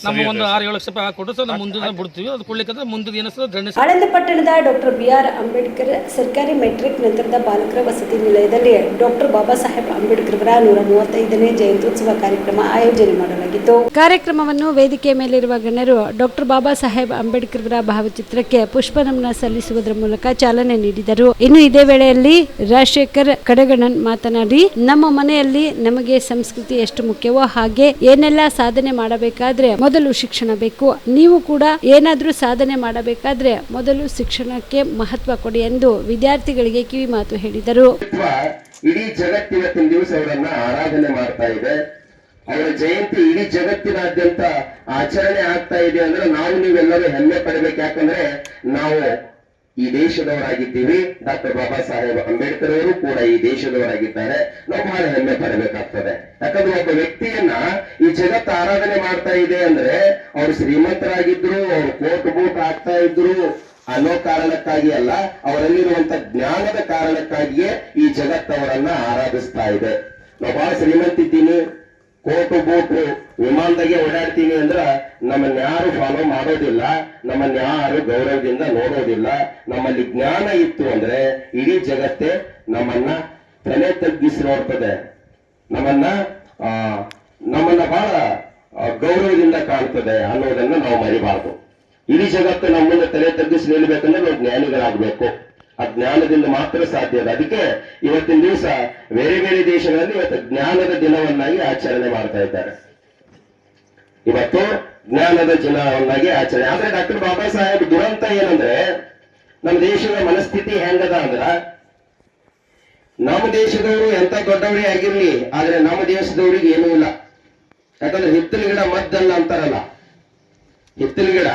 ನಮ್ಮ ಒಂದು 6-7 ಲಕ್ಷ ರೂಪಾಯಿ ಹಾಕೊಟ್ಟು ಸರ್, ನಮ್ಮ ಮುಂದೆ ಬಿಡ್ತೀವಿ. ಅದು ಕೊಡ್ಲಿಕ್ಕಂದ್ರೆ ಮುಂದೆ ಏನು ಸರ್ ದಂಡ. ಆಳಂದ ಪಟ್ಟಣದ ಡಾಕ್ಟರ್ BR ಅಂಬೇಡ್ಕರ್ ಸರ್ಕಾರಿ ಮೆಟ್ರಿಕ್ ನಂತರದ ಬಾಲಕರ ವಸತಿ ನಿಲಯದಲ್ಲಿ ಡಾಕ್ಟರ್ ಬಾಬಾ ಸಾಹೇಬ್ ಅಂಬೇಡ್ಕರ್ ಅವರ 135ನೇ ಜಯಂತ್ಯುತ್ಸವ ಕಾರ್ಯಕ್ರಮ ಆಯೋಜನೆ ಮಾಡಲಾಗಿತ್ತು. ಕಾರ್ಯಕ್ರಮವನ್ನು ವೇದಿಕೆ ಮೇಲಿರುವ ಗಣ್ಯರು ಡಾಕ್ಟರ್ ಬಾಬಾ ಸಾಹೇಬ್ ಅಂಬೇಡ್ಕರ್ ಅವರ ಭಾವಚಿತ್ರಕ್ಕೆ ಪುಷ್ಪ ನಮನ ಸಲ್ಲಿಸುವ ಮೂಲಕ ಚಾಲನೆ ನೀಡಿದರು. ಇನ್ನು ಇದೇ ವೇಳೆಯಲ್ಲಿ ರಾಜಶೇಖರ್ ಕಡಗಣ್ಣನ್ ಮಾತನಾಡಿ, ನಮ್ಮ ಮನೆಯಲ್ಲಿ ನಮಗೆ ಸಂಸ್ಕೃತಿ ಎಷ್ಟು ಮುಖ್ಯವೋ ಹಾಗೆ ಏನೆಲ್ಲ ಸಾಧನೆ ಮಾಡಬೇಕಾದ್ರೆ ಮೊದಲು ಶಿಕ್ಷಣ ಬೇಕು. ನೀವು ಕೂಡ ಏನಾದ್ರೂ ಸಾಧನೆ ಮಾಡಬೇಕಾದ್ರೆ ಮೊದಲು ಶಿಕ್ಷಣಕ್ಕೆ ಮಹತ್ವ ಕೊಡಿ ಎಂದು ವಿದ್ಯಾರ್ಥಿಗಳಿಗೆ ಕಿವಿ ಮಾತು ಹೇಳಿದರು. ಇಡೀ ಜಗತ್ತಿನ ದಿವಸ ಅವರನ್ನ ಆರಾಧನೆ ಮಾಡ್ತಾ ಇದೆ. ಅವರ ಜಯಂತಿ ಇಡೀ ಜಗತ್ತಿನಾದ್ಯಂತ ಆಚರಣೆ ಆಗ್ತಾ ಇದೆ ಅಂದ್ರೆ ನಾವು ನೀವೆಲ್ಲರೂ ಹೆಮ್ಮೆ ಪಡಬೇಕು. ಯಾಕಂದ್ರೆ ನಾವು ಈ ದೇಶದವರಾಗಿದ್ದೀವಿ. ಡಾಕ್ಟರ್ ಬಾಬಾ ಸಾಹೇಬ್ ಅಂಬೇಡ್ಕರ್ ಅವರು ಕೂಡ ಈ ದೇಶದವರಾಗಿದ್ದಾರೆ. ನಾವು ಬಹಳ ಹೆಮ್ಮೆ ಪಡಬೇಕಾಗ್ತದೆ. ಯಾಕಂದ್ರೆ ಒಬ್ಬ ವ್ಯಕ್ತಿಯನ್ನ ಈ ಜಗತ್ತು ಆರಾಧನೆ ಮಾಡ್ತಾ ಇದೆ ಅಂದ್ರೆ ಅವರು ಶ್ರೀಮಂತರಾಗಿದ್ರು, ಅವರು ಕೋಟ್ ಬೂಟ್ ಆಗ್ತಾ ಇದ್ರು ಅನ್ನೋ ಕಾರಣಕ್ಕಾಗಿ ಅಲ್ಲ, ಅವರಲ್ಲಿರುವಂತ ಜ್ಞಾನದ ಕಾರಣಕ್ಕಾಗಿಯೇ ಈ ಜಗತ್ತವರನ್ನ ಆರಾಧಿಸ್ತಾ ಇದೆ. ನಾವು ಬಹಳ ಶ್ರೀಮಂತಿದ್ದೀನಿ, ಕೋಟು ಬೂಟು ವಿಮಾನದಾಗೆ ಓಡಾಡ್ತೀನಿ ಅಂದ್ರ ನಮ್ಮನ್ನ ಯಾರು ಫಾಲೋ ಮಾಡೋದಿಲ್ಲ, ನಮ್ಮನ್ನ ಯಾರು ಗೌರವದಿಂದ ನೋಡೋದಿಲ್ಲ. ನಮ್ಮಲ್ಲಿ ಜ್ಞಾನ ಇತ್ತು ಅಂದ್ರೆ ಇಡೀ ಜಗತ್ತೇ ನಮ್ಮನ್ನ ತಲೆ ತಗ್ಗಿಸಿ ನೋಡ್ತದೆ, ನಮ್ಮನ್ನ ಬಹಳ ಗೌರವದಿಂದ ಕಾಣ್ತದೆ ಅನ್ನೋದನ್ನ ನಾವು ಮರಿಬಾರ್ದು. ಇಡೀ ಜಗತ್ತು ನಮ್ಮನ್ನ ತಲೆ ತಗ್ಗಿಸಿ ನಿಲ್ಬೇಕಂದ್ರೆ ನಾವು ಜ್ಞಾನಿಗಳಾಗಬೇಕು. ಆ ಜ್ಞಾನದಿಂದ ಮಾತ್ರ ಸಾಧ್ಯ ಅದ. ಅದಕ್ಕೆ ಇವತ್ತಿನ ದಿವಸ ಬೇರೆ ಬೇರೆ ದೇಶಗಳಲ್ಲಿ ಇವತ್ತು ಜ್ಞಾನದ ದಿನವನ್ನಾಗಿ ಆಚರಣೆ ಮಾಡ್ತಾ ಇದ್ದಾರೆ. ಇವತ್ತು ಜ್ಞಾನದ ದಿನವನ್ನಾಗಿ ಆಚರಣೆ. ಆದ್ರೆ ಡಾಕ್ಟರ್ ಬಾಬಾ ಸಾಹೇಬ್ ದುರಂತ ಏನಂದ್ರೆ, ನಮ್ಮ ದೇಶದ ಮನಸ್ಥಿತಿ ಹೆಂಗದ ಅಂದ್ರ, ನಮ್ಮ ದೇಶದವರು ಎಂತ ದೊಡ್ಡವರೇ ಆಗಿರ್ಲಿ, ಆದ್ರೆ ನಮ್ಮ ದೇಶದವ್ರಿಗೆ ಏನೂ ಇಲ್ಲ. ಯಾಕಂದ್ರೆ ಹಿತ್ತಲ ಗಿಡ ಮದ್ದಲ್ಲ ಅಂತಾರಲ್ಲ, ಹಿತ್ತಲ ಗಿಡ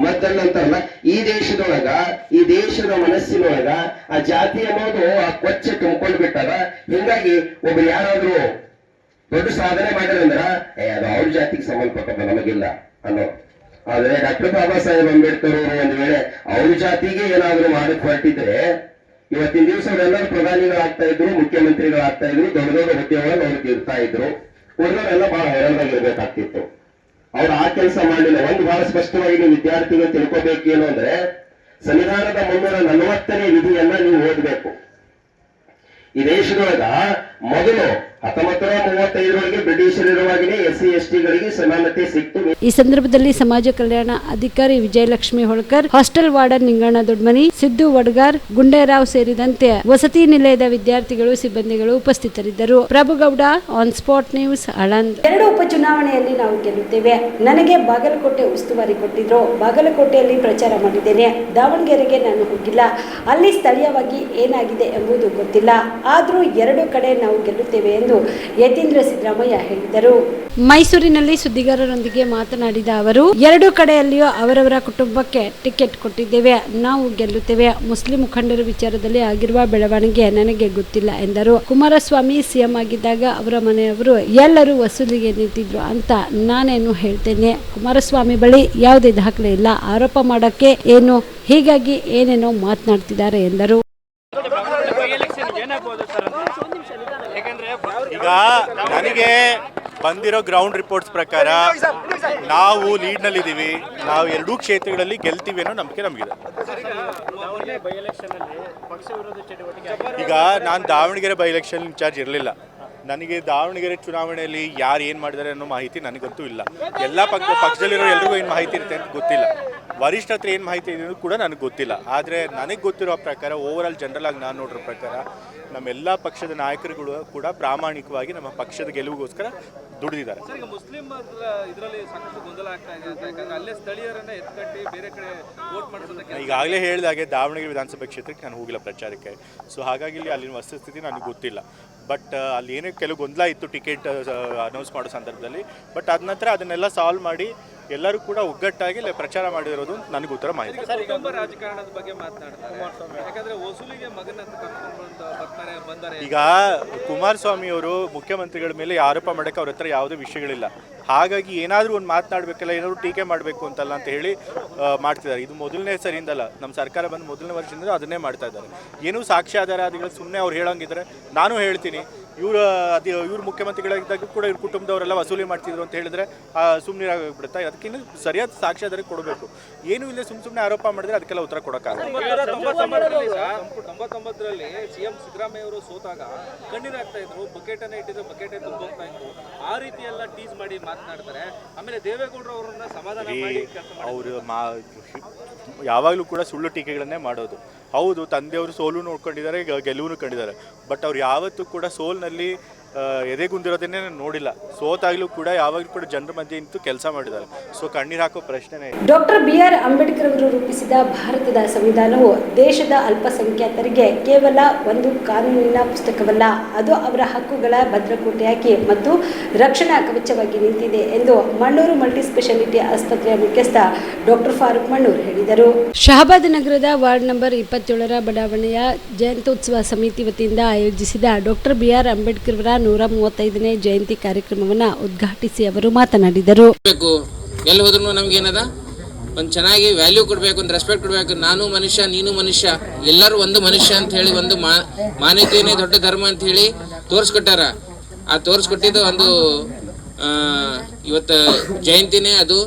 ಮದ್ದಲ್ಲ ಅಂತಾರಲ್ಲ. ಈ ದೇಶದೊಳಗ, ಈ ದೇಶದ ಮನಸ್ಸಿನೊಳಗ ಆ ಜಾತಿ ಅನ್ನೋದು ಆ ಕೊಚ್ಚೆ ತುಂಬಿಕೊಂಡು ಬಿಟ್ಟಾರ. ಹಿಂಗಾಗಿ ಒಬ್ರು ಯಾರಾದ್ರೂ ದೊಡ್ಡ ಸಾಧನೆ ಮಾಡಿದ್ರಂದ್ರ ಅದು ಅವ್ರ ಜಾತಿಗೆ ಸಂಬಂಧಪಟ್ಟದ, ನಮಗಿಲ್ಲ ಅನ್ನೋ. ಆದ್ರೆ ಡಾಕ್ಟರ್ ಬಾಬಾ ಸಾಹೇಬ್ ಅಂಬೇಡ್ಕರ್ ಅವರು ಒಂದು ವೇಳೆ ಅವ್ರ ಜಾತಿಗೆ ಏನಾದ್ರೂ ಮಾಡಕ್ ಹೊರಟಿದ್ರೆ ಇವತ್ತಿನ ದಿವಸ ಅವರೆಲ್ಲರೂ ಪ್ರಧಾನಿಗಳಾಗ್ತಾ ಇದ್ರು, ಮುಖ್ಯಮಂತ್ರಿಗಳಾಗ್ತಾ ಇದ್ರು, ದೊಡ್ಡ ದೊಡ್ಡ ಹುದ್ದೆಗಳನ್ನು ಅವ್ರಿಗೆ ಇರ್ತಾ ಇದ್ರು. ಉಳಿದವರೆಲ್ಲ ಬಹಳ ಹೈರಾಣಾಗಿರ್ಬೇಕಾಗ್ತಿತ್ತು. ಅವ್ರು ಆ ಕೆಲಸ ಮಾಡಲಿಲ್ಲ. ಒಂದು ಬಹಳ ಸ್ಪಷ್ಟವಾಗಿ ವಿದ್ಯಾರ್ಥಿಗಳು ತಿಳ್ಕೋಬೇಕೇನು ಅಂದ್ರೆ, ಸಂವಿಧಾನದ 340ನೇ ವಿಧಿಯನ್ನ ನೀವು ಓದಬೇಕು. ಈ ದೇಶದೊಳಗ ಮೊದಲು 1935 ಬ್ರಿಟಿಷರಿರುವಾಗಲೇ SC/ST ಸಮಾನತೆ ಸಿಕ್ತು. ಈ ಸಂದರ್ಭದಲ್ಲಿ ಸಮಾಜ ಕಲ್ಯಾಣ ಅಧಿಕಾರಿ ವಿಜಯಲಕ್ಷ್ಮಿ ಹೊಳ್ಕರ್, ಹಾಸ್ಟೆಲ್ ವಾರ್ಡನ್ ನಿಂಗಣ್ಣ ದೊಡ್ಮನಿ, ಸಿದ್ದು ವಡ್ಗಾರ್, ಗುಂಡೇರಾವ್ ಸೇರಿದಂತೆ ವಸತಿ ನಿಲಯದ ವಿದ್ಯಾರ್ಥಿಗಳು, ಸಿಬ್ಬಂದಿಗಳು ಉಪಸ್ಥಿತರಿದ್ದರು. Prabhugouda, on spot news, Aland. 2 ಉಪಚುನಾವಣೆಯಲ್ಲಿ ನಾವು ಗೆಲ್ಲುತ್ತೇವೆ. ನನಗೆ ಬಾಗಲಕೋಟೆ ಉಸ್ತುವಾರಿ ಕೊಟ್ಟಿದ್ರು. ಬಾಗಲಕೋಟೆಯಲ್ಲಿ ಪ್ರಚಾರ ಮಾಡಿದ್ದೇನೆ. ದಾವಣಗೆರೆಗೆ ನಾನು ಹೋಗಿಲ್ಲ. ಅಲ್ಲಿ ಸ್ಥಳೀಯವಾಗಿ ಏನಾಗಿದೆ ಎಂಬುದು ಗೊತ್ತಿಲ್ಲ. ಆದ್ರೂ 2 ಕಡೆ ನಾವು ಗೆಲ್ಲುತ್ತೇವೆ ಎಂದು ಯತೀಂದ್ರ ಸಿದ್ದರಾಮಯ್ಯ ಹೇಳಿದರು. ಮೈಸೂರಿನಲ್ಲಿ ಸುದ್ದಿಗಾರರೊಂದಿಗೆ ಮಾತನಾಡಿದ ಅವರು, 2 ಕಡೆಯಲ್ಲಿಯೂ ಅವರವರ ಕುಟುಂಬಕ್ಕೆ ಟಿಕೆಟ್ ಕೊಟ್ಟಿದ್ದೇವೆ. ನಾವು ಗೆಲ್ಲುತ್ತೇವೆ. ಮುಸ್ಲಿಂ ಮುಖಂಡರ ವಿಚಾರದಲ್ಲಿ ಆಗಿರುವ ಬೆಳವಣಿಗೆ ನನಗೆ ಗೊತ್ತಿಲ್ಲ ಎಂದರು. ಕುಮಾರಸ್ವಾಮಿ ಸಿಎಂ ಆಗಿದ್ದಾಗ ಅವರ ಮನೆಯವರು ಎಲ್ಲರೂ ವಸೂಲಿಗೆ ನಿಂತಿದ್ರು ಅಂತ ನಾನೇನು ಹೇಳ್ತೇನೆ. ಕುಮಾರಸ್ವಾಮಿ ಬಳಿ ಯಾವುದೇ ದಾಖಲೆ ಇಲ್ಲ. ಆರೋಪ ಮಾಡಕ್ಕೆ ಏನು, ಹೀಗಾಗಿ ಏನೇನೋ ಮಾತನಾಡ್ತಿದ್ದಾರೆ ಎಂದರು. ಈಗ ನನಗೆ ಬಂದಿರೋ ಗ್ರೌಂಡ್ ರಿಪೋರ್ಟ್ಸ್ ಪ್ರಕಾರ ನಾವು ಲೀಡ್ನಲ್ಲಿದ್ದೀವಿ. ನಾವು ಎರಡೂ ಕ್ಷೇತ್ರಗಳಲ್ಲಿ ಗೆಲ್ತೀವಿ ಅನ್ನೋ ನಂಬಿಕೆ ನಮಗಿದೆ. ಈಗ ನಾನು ದಾವಣಗೆರೆ ಬೈ ಎಲೆಕ್ಷನ್ ಇನ್ಚಾರ್ಜ್ ಇರಲಿಲ್ಲ. ನನಗೆ ದಾವಣಗೆರೆ ಚುನಾವಣೆಯಲ್ಲಿ ಯಾರು ಏನು ಮಾಡಿದ್ದಾರೆ ಅನ್ನೋ ಮಾಹಿತಿ ನನಗಂತೂ ಇಲ್ಲ. ಎಲ್ಲ ಪಕ್ಷದಲ್ಲಿರೋ ಎಲ್ರಿಗೂ ಏನು ಮಾಹಿತಿ ಇರುತ್ತೆ ಅಂತ ಗೊತ್ತಿಲ್ಲ. ವರಿಷ್ಠ ಹತ್ರ ಏನು ಮಾಹಿತಿ ಇದೆ ಕೂಡ ನನಗೆ ಗೊತ್ತಿಲ್ಲ. ಆದರೆ ನನಗೆ ಗೊತ್ತಿರೋ ಪ್ರಕಾರ ಓವರಾಲ್ ಜನರಲ್ ಆಗಿ ನಾನು ನೋಡಿರೋ ಪ್ರಕಾರ ನಮ್ಮೆಲ್ಲ ಪಕ್ಷದ ನಾಯಕರುಗಳು ಕೂಡ ಪ್ರಾಮಾಣಿಕವಾಗಿ ನಮ್ಮ ಪಕ್ಷದ ಗೆಲುವಿಗೋಸ್ಕರ ದುಡಿದಿದ್ದಾರೆ. ಮುಸ್ಲಿಂ ಇದರಲ್ಲಿ ಸಾಕಷ್ಟು ಗೊಂದಲ ಆಗ್ತಾ ಇದೆ ಅಂತ, ಯಾಕಂದ್ರೆ ಅಲ್ಲೇ ಸ್ಥಳೀಯರನ್ನ ಎತ್ಕಟ್ಟಿ ಬೇರೆ ಕಡೆ ವೋಟ್ ಮಾಡಿಸೋದಕ್ಕೆ ಈಗಾಗಲೇ ಹೇಳಿದಾಗೆ ದಾವಣಗೆರೆ ವಿಧಾನಸಭೆ ಕ್ಷೇತ್ರಕ್ಕೆ ನಾನು ಹೋಗಿಲ್ಲ ಪ್ರಚಾರಕ್ಕೆ. ಸೊ ಹಾಗಾಗಿ ಇಲ್ಲಿ ಅಲ್ಲಿನ ವಸ್ತುಸ್ಥಿತಿ ನನಗೆ ಗೊತ್ತಿಲ್ಲ. ಬಟ್ ಅಲ್ಲಿ ಏನೇ ಕೆಲವು ಗೊಂದಲ ಇತ್ತು ಟಿಕೆಟ್ ಅನೌನ್ಸ್ ಮಾಡೋ ಸಂದರ್ಭದಲ್ಲಿ. ಬಟ್ ಅದ ನಂತರ ಅದನ್ನೆಲ್ಲ ಸಾಲ್ವ್ ಮಾಡಿ ಎಲ್ಲರೂ ಕೂಡ ಒಗ್ಗಟ್ಟಾಗಿ ಪ್ರಚಾರ ಮಾಡಿರೋದು ನನಗೆ ಉತ್ತರ ಮಾಹಿತಿ. ರಾಜಕಾರಣದ ಬಗ್ಗೆ ಮಾತನಾಡ್ತಾರೆ, ಯಾಕಂದ್ರೆ ವಸೂಲಿಗೆ ಮಗನ ಬಂದರೆ ಈಗ ಕುಮಾರಸ್ವಾಮಿ ಅವರು ಮುಖ್ಯಮಂತ್ರಿಗಳ ಮೇಲೆ ಆರೋಪ ಮಾಡೋಕ್ಕೆ ಅವ್ರ ಹತ್ರ ಯಾವುದೇ ವಿಷಯಗಳಿಲ್ಲ. ಹಾಗಾಗಿ ಏನಾದರೂ ಒಂದು ಮಾತನಾಡಬೇಕಲ್ಲ, ಏನಾದರೂ ಟೀಕೆ ಮಾಡಬೇಕು ಅಂತಲ್ಲ ಅಂತ ಹೇಳಿ ಮಾಡ್ತಿದ್ದಾರೆ. ಇದು ಮೊದಲನೇ ಸರಿಯಿಂದಲ್ಲ, ನಮ್ಮ ಸರ್ಕಾರ ಬಂದು ಮೊದಲನೇ ವರ್ಷದಿಂದ ಅದನ್ನೇ ಮಾಡ್ತಾ ಇದ್ದಾರೆ. ಏನೂ ಸಾಕ್ಷ್ಯಾಧಾರಗಳು ಸುಮ್ಮನೆ ಅವ್ರು ಹೇಳೋಂಗಿದ್ರೆ ನಾನು ಹೇಳ್ತೀನಿ. ಇವ್ರು ಮುಖ್ಯಮಂತ್ರಿಗಳಾಗಿದ್ದಾಗ ಕೂಡ ಇವ್ರ ಕುಟುಂಬದವರೆಲ್ಲ ವಸೂಲಿ ಮಾಡ್ತಿದ್ರು ಅಂತ ಹೇಳಿದ್ರೆ ಸುಮ್ಮನೆ ಆಗಿಬಿಡುತ್ತಾ? ಅದಕ್ಕಿಂತ ಸರಿಯಾದ ಸಾಕ್ಷ್ಯಾಧಾರ ಕೊಡಬೇಕು. ಏನೂ ಇಲ್ಲ ಸುಮ್ಮನೆ ಆರೋಪ ಮಾಡಿದ್ರೆ ಅದಕ್ಕೆಲ್ಲ ಉತ್ತರ ಕೊಡೋಕ್ಕಾಗಲ್ಲ. 99ರಲ್ಲಿ ಸಿಎಂ ಸಿದ್ದರಾಮಯ್ಯ ಅವರು ಸೋತಾಗ ಕಣ್ಣೀರಾಗ್ತಾ ಇದ್ರು, ಬಕೆಟ್ ಅನ್ನ ಇಟ್ಟಿದ್ರು, ಬಕೆಟ್ ತುಂಬ ಹೋಗ್ತಾ ಇದ್ರು. ಆ ರೀತಿ ಎಲ್ಲ ಟೀಸ್ ಮಾಡಿ ಮಾತನಾಡ್ತಾರೆ. ಆಮೇಲೆ ದೇವೇಗೌಡರು ಅವರನ್ನ ಸಮಾಧಾನ ಮಾಡಿ ಅವರು ಯಾವಾಗಲೂ ಕೂಡ ಸುಳ್ಳು ಟೀಕೆಗಳನ್ನೇ ಮಾಡೋದು. ಹೌದು, ತಂದೆಯವರು ಸೋಲು ನೋಡ್ಕೊಂಡಿದ್ದಾರೆ, ಗೆಲುವು ಕಂಡಿದ್ದಾರೆ. ಬಟ್ ಅವ್ರು ಯಾವತ್ತೂ ಕೂಡ ಸೋಲ್ನಲ್ಲಿ ಎದೆಗುಂದಿರೋದನ್ನೇ ನೋಡಿಲ್ಲ. ಸೋತಾಗಲೂ ಕೂಡ ಯಾವಾಗಲೂ ಕೂಡ ಜನರ ಮಧ್ಯೆ ನಿಂತು ಕೆಲಸ ಮಾಡಿದ್ದಾರೆ. ಸೊ ಕಣ್ಣೀರು ಹಾಕೋ ಪ್ರಶ್ನೆನೇ ಇಲ್ಲ. ಡಾಕ್ಟರ್ BR ಅಂಬೇಡ್ಕರ್ ಅವರು ರೂಪಿಸಿದ ಭಾರತದ ಸಂವಿಧಾನವು ದೇಶದ ಅಲ್ಪಸಂಖ್ಯಾತರಿಗೆ ಕೇವಲ ಒಂದು ಕಾನೂನಿನ ಪುಸ್ತಕವಲ್ಲ, ಅದು ಅವರ ಹಕ್ಕುಗಳ ಭದ್ರಕೋಟೆಯಾಗಿ ಮತ್ತು ರಕ್ಷಣಾ ಕವಚವಾಗಿ ನಿಂತಿದೆ ಎಂದು ಮಣ್ಣೂರು ಮಲ್ಟಿ ಸ್ಪೆಷಾಲಿಟಿ ಆಸ್ಪತ್ರೆಯ ಮುಖ್ಯಸ್ಥ ಡಾಕ್ಟರ್ ಫಾರೂಕ್ ಮಣ್ಣೂರ್ ಹೇಳಿದರು. ಶಹಾಬಾದ್ ನಗರದ ವಾರ್ಡ್ ನಂಬರ್ 27ರ ಬಡಾವಣೆಯ ಜಯಂತ್ಯೋತ್ಸವ ಸಮಿತಿ ವತಿಯಿಂದ ಆಯೋಜಿಸಿದ ಡಾಕ್ಟರ್ BR ಅಂಬೇಡ್ಕರ್ ಅವರ 135ನೇ ಜಯಂತಿ ಕಾರ್ಯಕ್ರಮವನ್ನು ಉದ್ಘಾಟಿಸಿ ಅವರು ಮಾತನಾಡಿದರು. ಎಲ್ಲಿ ಹೋದ್ರೂ ನಮ್ಗೇನದ ಒಂದು ಚೆನ್ನಾಗಿ ವ್ಯಾಲ್ಯೂ ಕೊಡಬೇಕು, ಒಂದು ರೆಸ್ಪೆಕ್ಟ್ ಕೊಡಬೇಕು. ನಾನು ಮನುಷ್ಯ, ನೀನು ಮನುಷ್ಯ, ಎಲ್ಲರೂ ಒಂದು ಮನುಷ್ಯ ಅಂತ ಹೇಳಿ ಒಂದು ಮಾನ್ಯತೆಯೇ ದೊಡ್ಡ ಧರ್ಮ ಅಂತ ಹೇಳಿ ತೋರಿಸ್ಕೊಟ್ಟಾರ. ಆ ತೋರಿಸ್ಕೊಟ್ಟಿದ್ದು ಒಂದು ಇವತ್ತು ಜಯಂತಿನೇ ಅದು.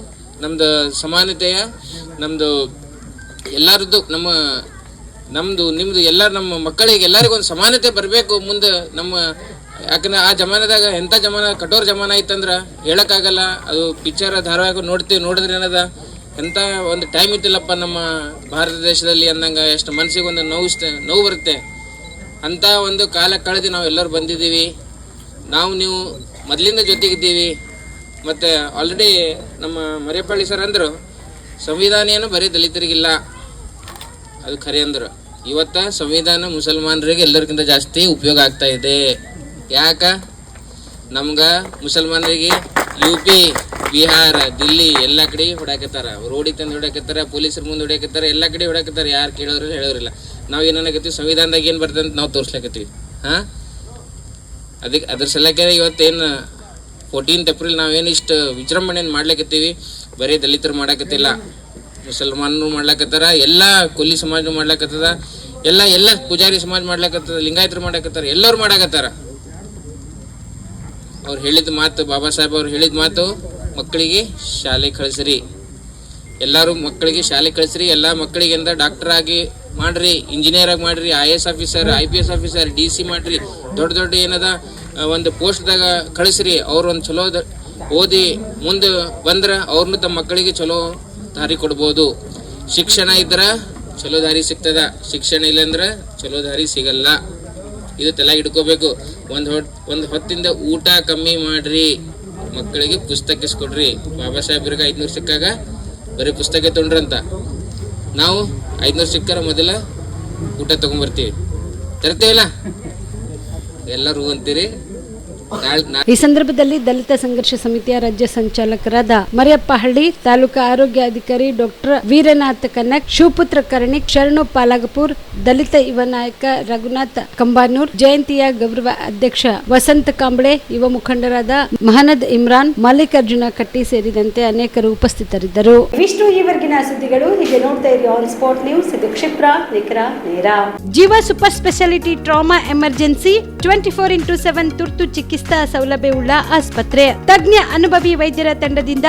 ನಮ್ದು ಸಮಾನತೆಯ, ನಮ್ಮದು ಎಲ್ಲರದ್ದು, ನಮ್ಮದು ನಿಮ್ಮದು ಎಲ್ಲ ನಮ್ಮ ಮಕ್ಕಳಿಗೆ ಎಲ್ಲರಿಗೂ ಒಂದು ಸಮಾನತೆ ಬರಬೇಕು ಮುಂದೆ. ನಮ್ಮ ಯಾಕಂದ್ರೆ ಆ ಜಮಾನದಾಗ ಎಂಥ ಜಮಾನ, ಕಠೋರ ಜಮಾನ ಐತಂದ್ರೆ ಹೇಳೋಕ್ಕಾಗಲ್ಲ. ಅದು ಪಿಕ್ಚರ್ ಧಾರಾವಾಹಿ ನೋಡಿದ್ರೆ ಏನದ ಎಂಥ ಒಂದು ಟೈಮ್ ಇತ್ತಿಲ್ಲಪ್ಪ ನಮ್ಮ ಭಾರತ ದೇಶದಲ್ಲಿ ಅಂದಂಗೆ. ಎಷ್ಟು ಮನಸ್ಸಿಗೆ ಒಂದು ನೋವು ಬರುತ್ತೆ. ಅಂಥ ಒಂದು ಕಾಲ ಕಳೆದು ನಾವು ಎಲ್ಲರೂ ಬಂದಿದ್ದೀವಿ. ನೀವು ಮೊದಲಿಂದ ಜೊತೆಗಿದ್ದೀವಿ. ಮತ್ತು ಆಲ್ರೆಡಿ ನಮ್ಮ ಮರೇಪಳ್ಳಿ ಸರ್ ಅಂದರು, ಸಂವಿಧಾನ ಏನು ಬರೀ ದಲಿತರಿಗಿಲ್ಲ, ಅದು ಖರೆ ಅಂದರು. ಇವತ್ತು ಸಂವಿಧಾನ ಮುಸಲ್ಮಾನರಿಗೆ ಎಲ್ಲರಿಗಿಂತ ಜಾಸ್ತಿ ಉಪಯೋಗ ಆಗ್ತಾ ಇದೆ. ಯಾಕ? ನಮ್ಗೆ ಮುಸಲ್ಮಾನರಿಗೆ UP, ಬಿಹಾರ, ದಿಲ್ಲಿ ಎಲ್ಲ ಕಡೆ ಹೊಡ್ಯಾಕತ್ತಾರ. ರೋಡಿಗೆ ತಂದು ಹೊಡ್ಯಾಕತ್ತಾರ, ಪೊಲೀಸರ ಮುಂದೆ ಹೊಡ್ಯಾಕತ್ತಾರ, ಎಲ್ಲ ಕಡೆ ಹೊಡ್ಯಾಕತ್ತಾರ. ಯಾರು ಕೇಳೋರು ಹೇಳೋರಿಲ್ಲ. ನಾವು ಏನಾಗತ್ತೀವಿ, ಸಂವಿಧಾನದಾಗ ಏನು ಬರ್ತದೆ ಅಂತ ನಾವು ತೋರಿಸ್ಲಾಕತ್ತೀವಿ. ಅದಕ್ಕೆ ಅದ್ರ ಸಲಕ್ಕೆ ಇವತ್ತೇನು 14th ಏಪ್ರಿಲ್ ನಾವೇನು ಇಷ್ಟು ವಿಜೃಂಭಣೆಯನ್ನು ಮಾಡ್ಲಿಕತ್ತೀವಿ. ಬರೀ ದಲಿತರು ಮಾಡಾಕತ್ತಿಲ್ಲ, ಮುಸಲ್ಮಾನರು ಮಾಡ್ಲಾಕತ್ತಾರ, ಎಲ್ಲ ಕೊಲ್ಲಿ ಸಮಾಜ ಮಾಡ್ಲಾಕತ್ತದ, ಎಲ್ಲ ಪೂಜಾರಿ ಸಮಾಜ ಮಾಡ್ಲಾಕತ್ತದ, ಲಿಂಗಾಯತರು ಮಾಡಾಕತ್ತಾರ, ಎಲ್ಲರೂ ಮಾಡಾಕತ್ತಾರ. ಅವ್ರು ಹೇಳಿದ ಮಾತು, ಬಾಬಾ ಸಾಹೇಬ್ ಅವ್ರು ಹೇಳಿದ ಮಾತು, ಮಕ್ಕಳಿಗೆ ಶಾಲೆ ಕಳಿಸ್ರಿ, ಎಲ್ಲರೂ ಮಕ್ಕಳಿಗೆ ಶಾಲೆ ಕಳಿಸ್ರಿ, ಎಲ್ಲ ಮಕ್ಕಳಿಗೆ ಎಂದ ಡಾಕ್ಟರ್ ಆಗಿ ಮಾಡ್ರಿ, ಇಂಜಿನಿಯರ್ ಆಗಿ ಮಾಡ್ರಿ, IAS officer, IPS officer, DC ಮಾಡ್ರಿ, ದೊಡ್ಡ ಏನದ ಒಂದು ಪೋಸ್ಟ್ದಾಗ ಕಳಿಸ್ರಿ. ಅವ್ರು ಒಂದು ಚಲೋ ಓದಿ ಮುಂದೆ ಬಂದ್ರೆ ಅವ್ರನ್ನ ತಮ್ಮ ಮಕ್ಕಳಿಗೆ ಚಲೋ ದಾರಿ ಕೊಡ್ಬೋದು. ಶಿಕ್ಷಣ ಇದ್ರೆ ಚಲೋ ದಾರಿ ಸಿಗ್ತದ, ಶಿಕ್ಷಣ ಇಲ್ಲಂದ್ರೆ ಚಲೋ ದಾರಿ ಸಿಗಲ್ಲ. ಇದು ತಲೆಗೆ ಹಿಡ್ಕೋಬೇಕು. ಒಂದು ಹೊತ್ತಿಂದ ಊಟ ಕಮ್ಮಿ ಮಾಡ್ರಿ, ಮಕ್ಕಳಿಗೆ ಪುಸ್ತಕ ಇಸ್ಕೊಡ್ರಿ. ಬಾಬಾ ಸಾಹೇಬ್ರಿಗೆ 500 ಸಿಕ್ಕಾಗ ಬರೀ ಪುಸ್ತಕ ತೊಗೊಂಡ್ರಂತ, ನಾವು 500 ಸಿಕ್ಕಾರ ಮೊದಲ ಊಟ ತಗೊಂಡ್ಬರ್ತೀವಿ. ತರ್ತೇವಿಲ್ಲ, ಎಲ್ಲರೂ ಅಂತೀರಿ. ಈ ಸಂದರ್ಭದಲ್ಲಿ ದಲಿತ ಸಂಘರ್ಷ ಸಮಿತಿಯ ರಾಜ್ಯ ಸಂಚಾಲಕರಾದ ಮರಿಯಪ್ಪ ಹಳ್ಳಿ, ತಾಲೂಕಾ ಆರೋಗ್ಯ ಅಧಿಕಾರಿ ಡಾಕ್ಟರ್ ವೀರನಾಥ್ ಕನಕ್, ಶಿವಪುತ್ರ ಕರ್ಣಿಕ್, ಶರಣು ಪಾಲಾಗಪುರ್, ದಲಿತ ಯುವ ನಾಯಕ ರಘುನಾಥ್ ಕಂಬಾನೂರ್, ಜಯಂತಿಯ ಗೌರವ ಅಧ್ಯಕ್ಷ ವಸಂತ ಕಾಂಬಳೆ, ಯುವ ಮುಖಂಡರಾದ ಮಹನದ್ ಇಮ್ರಾನ್, ಮಲ್ಲಿಕಾರ್ಜುನ ಕಟ್ಟಿ ಸೇರಿದಂತೆ ಅನೇಕರು ಉಪಸ್ಥಿತರಿದ್ದರು. ಇಷ್ಟು ಈವರೆಗಿನ ಸುದ್ದಿಗಳು. ಹೀಗೆ ನೋಡ್ತಾ ಇರಿ ಆನ್ ಸ್ಪಾಟ್ ನ್ಯೂಸ್. ಇದು ಕ್ಷಿಪ್ರ, ನಿಖರ, ನೇರ. ಜೀವ super speciality trauma emergency 24x7 ತುರ್ತು ಚಿಕಿತ್ಸೆ ಚಿಕಿತ್ಸಾ ಸೌಲಭ್ಯವುಳ್ಳ ಆಸ್ಪತ್ರೆ. ತಜ್ಞ ಅನುಭವಿ ವೈದ್ಯರ ತಂಡದಿಂದ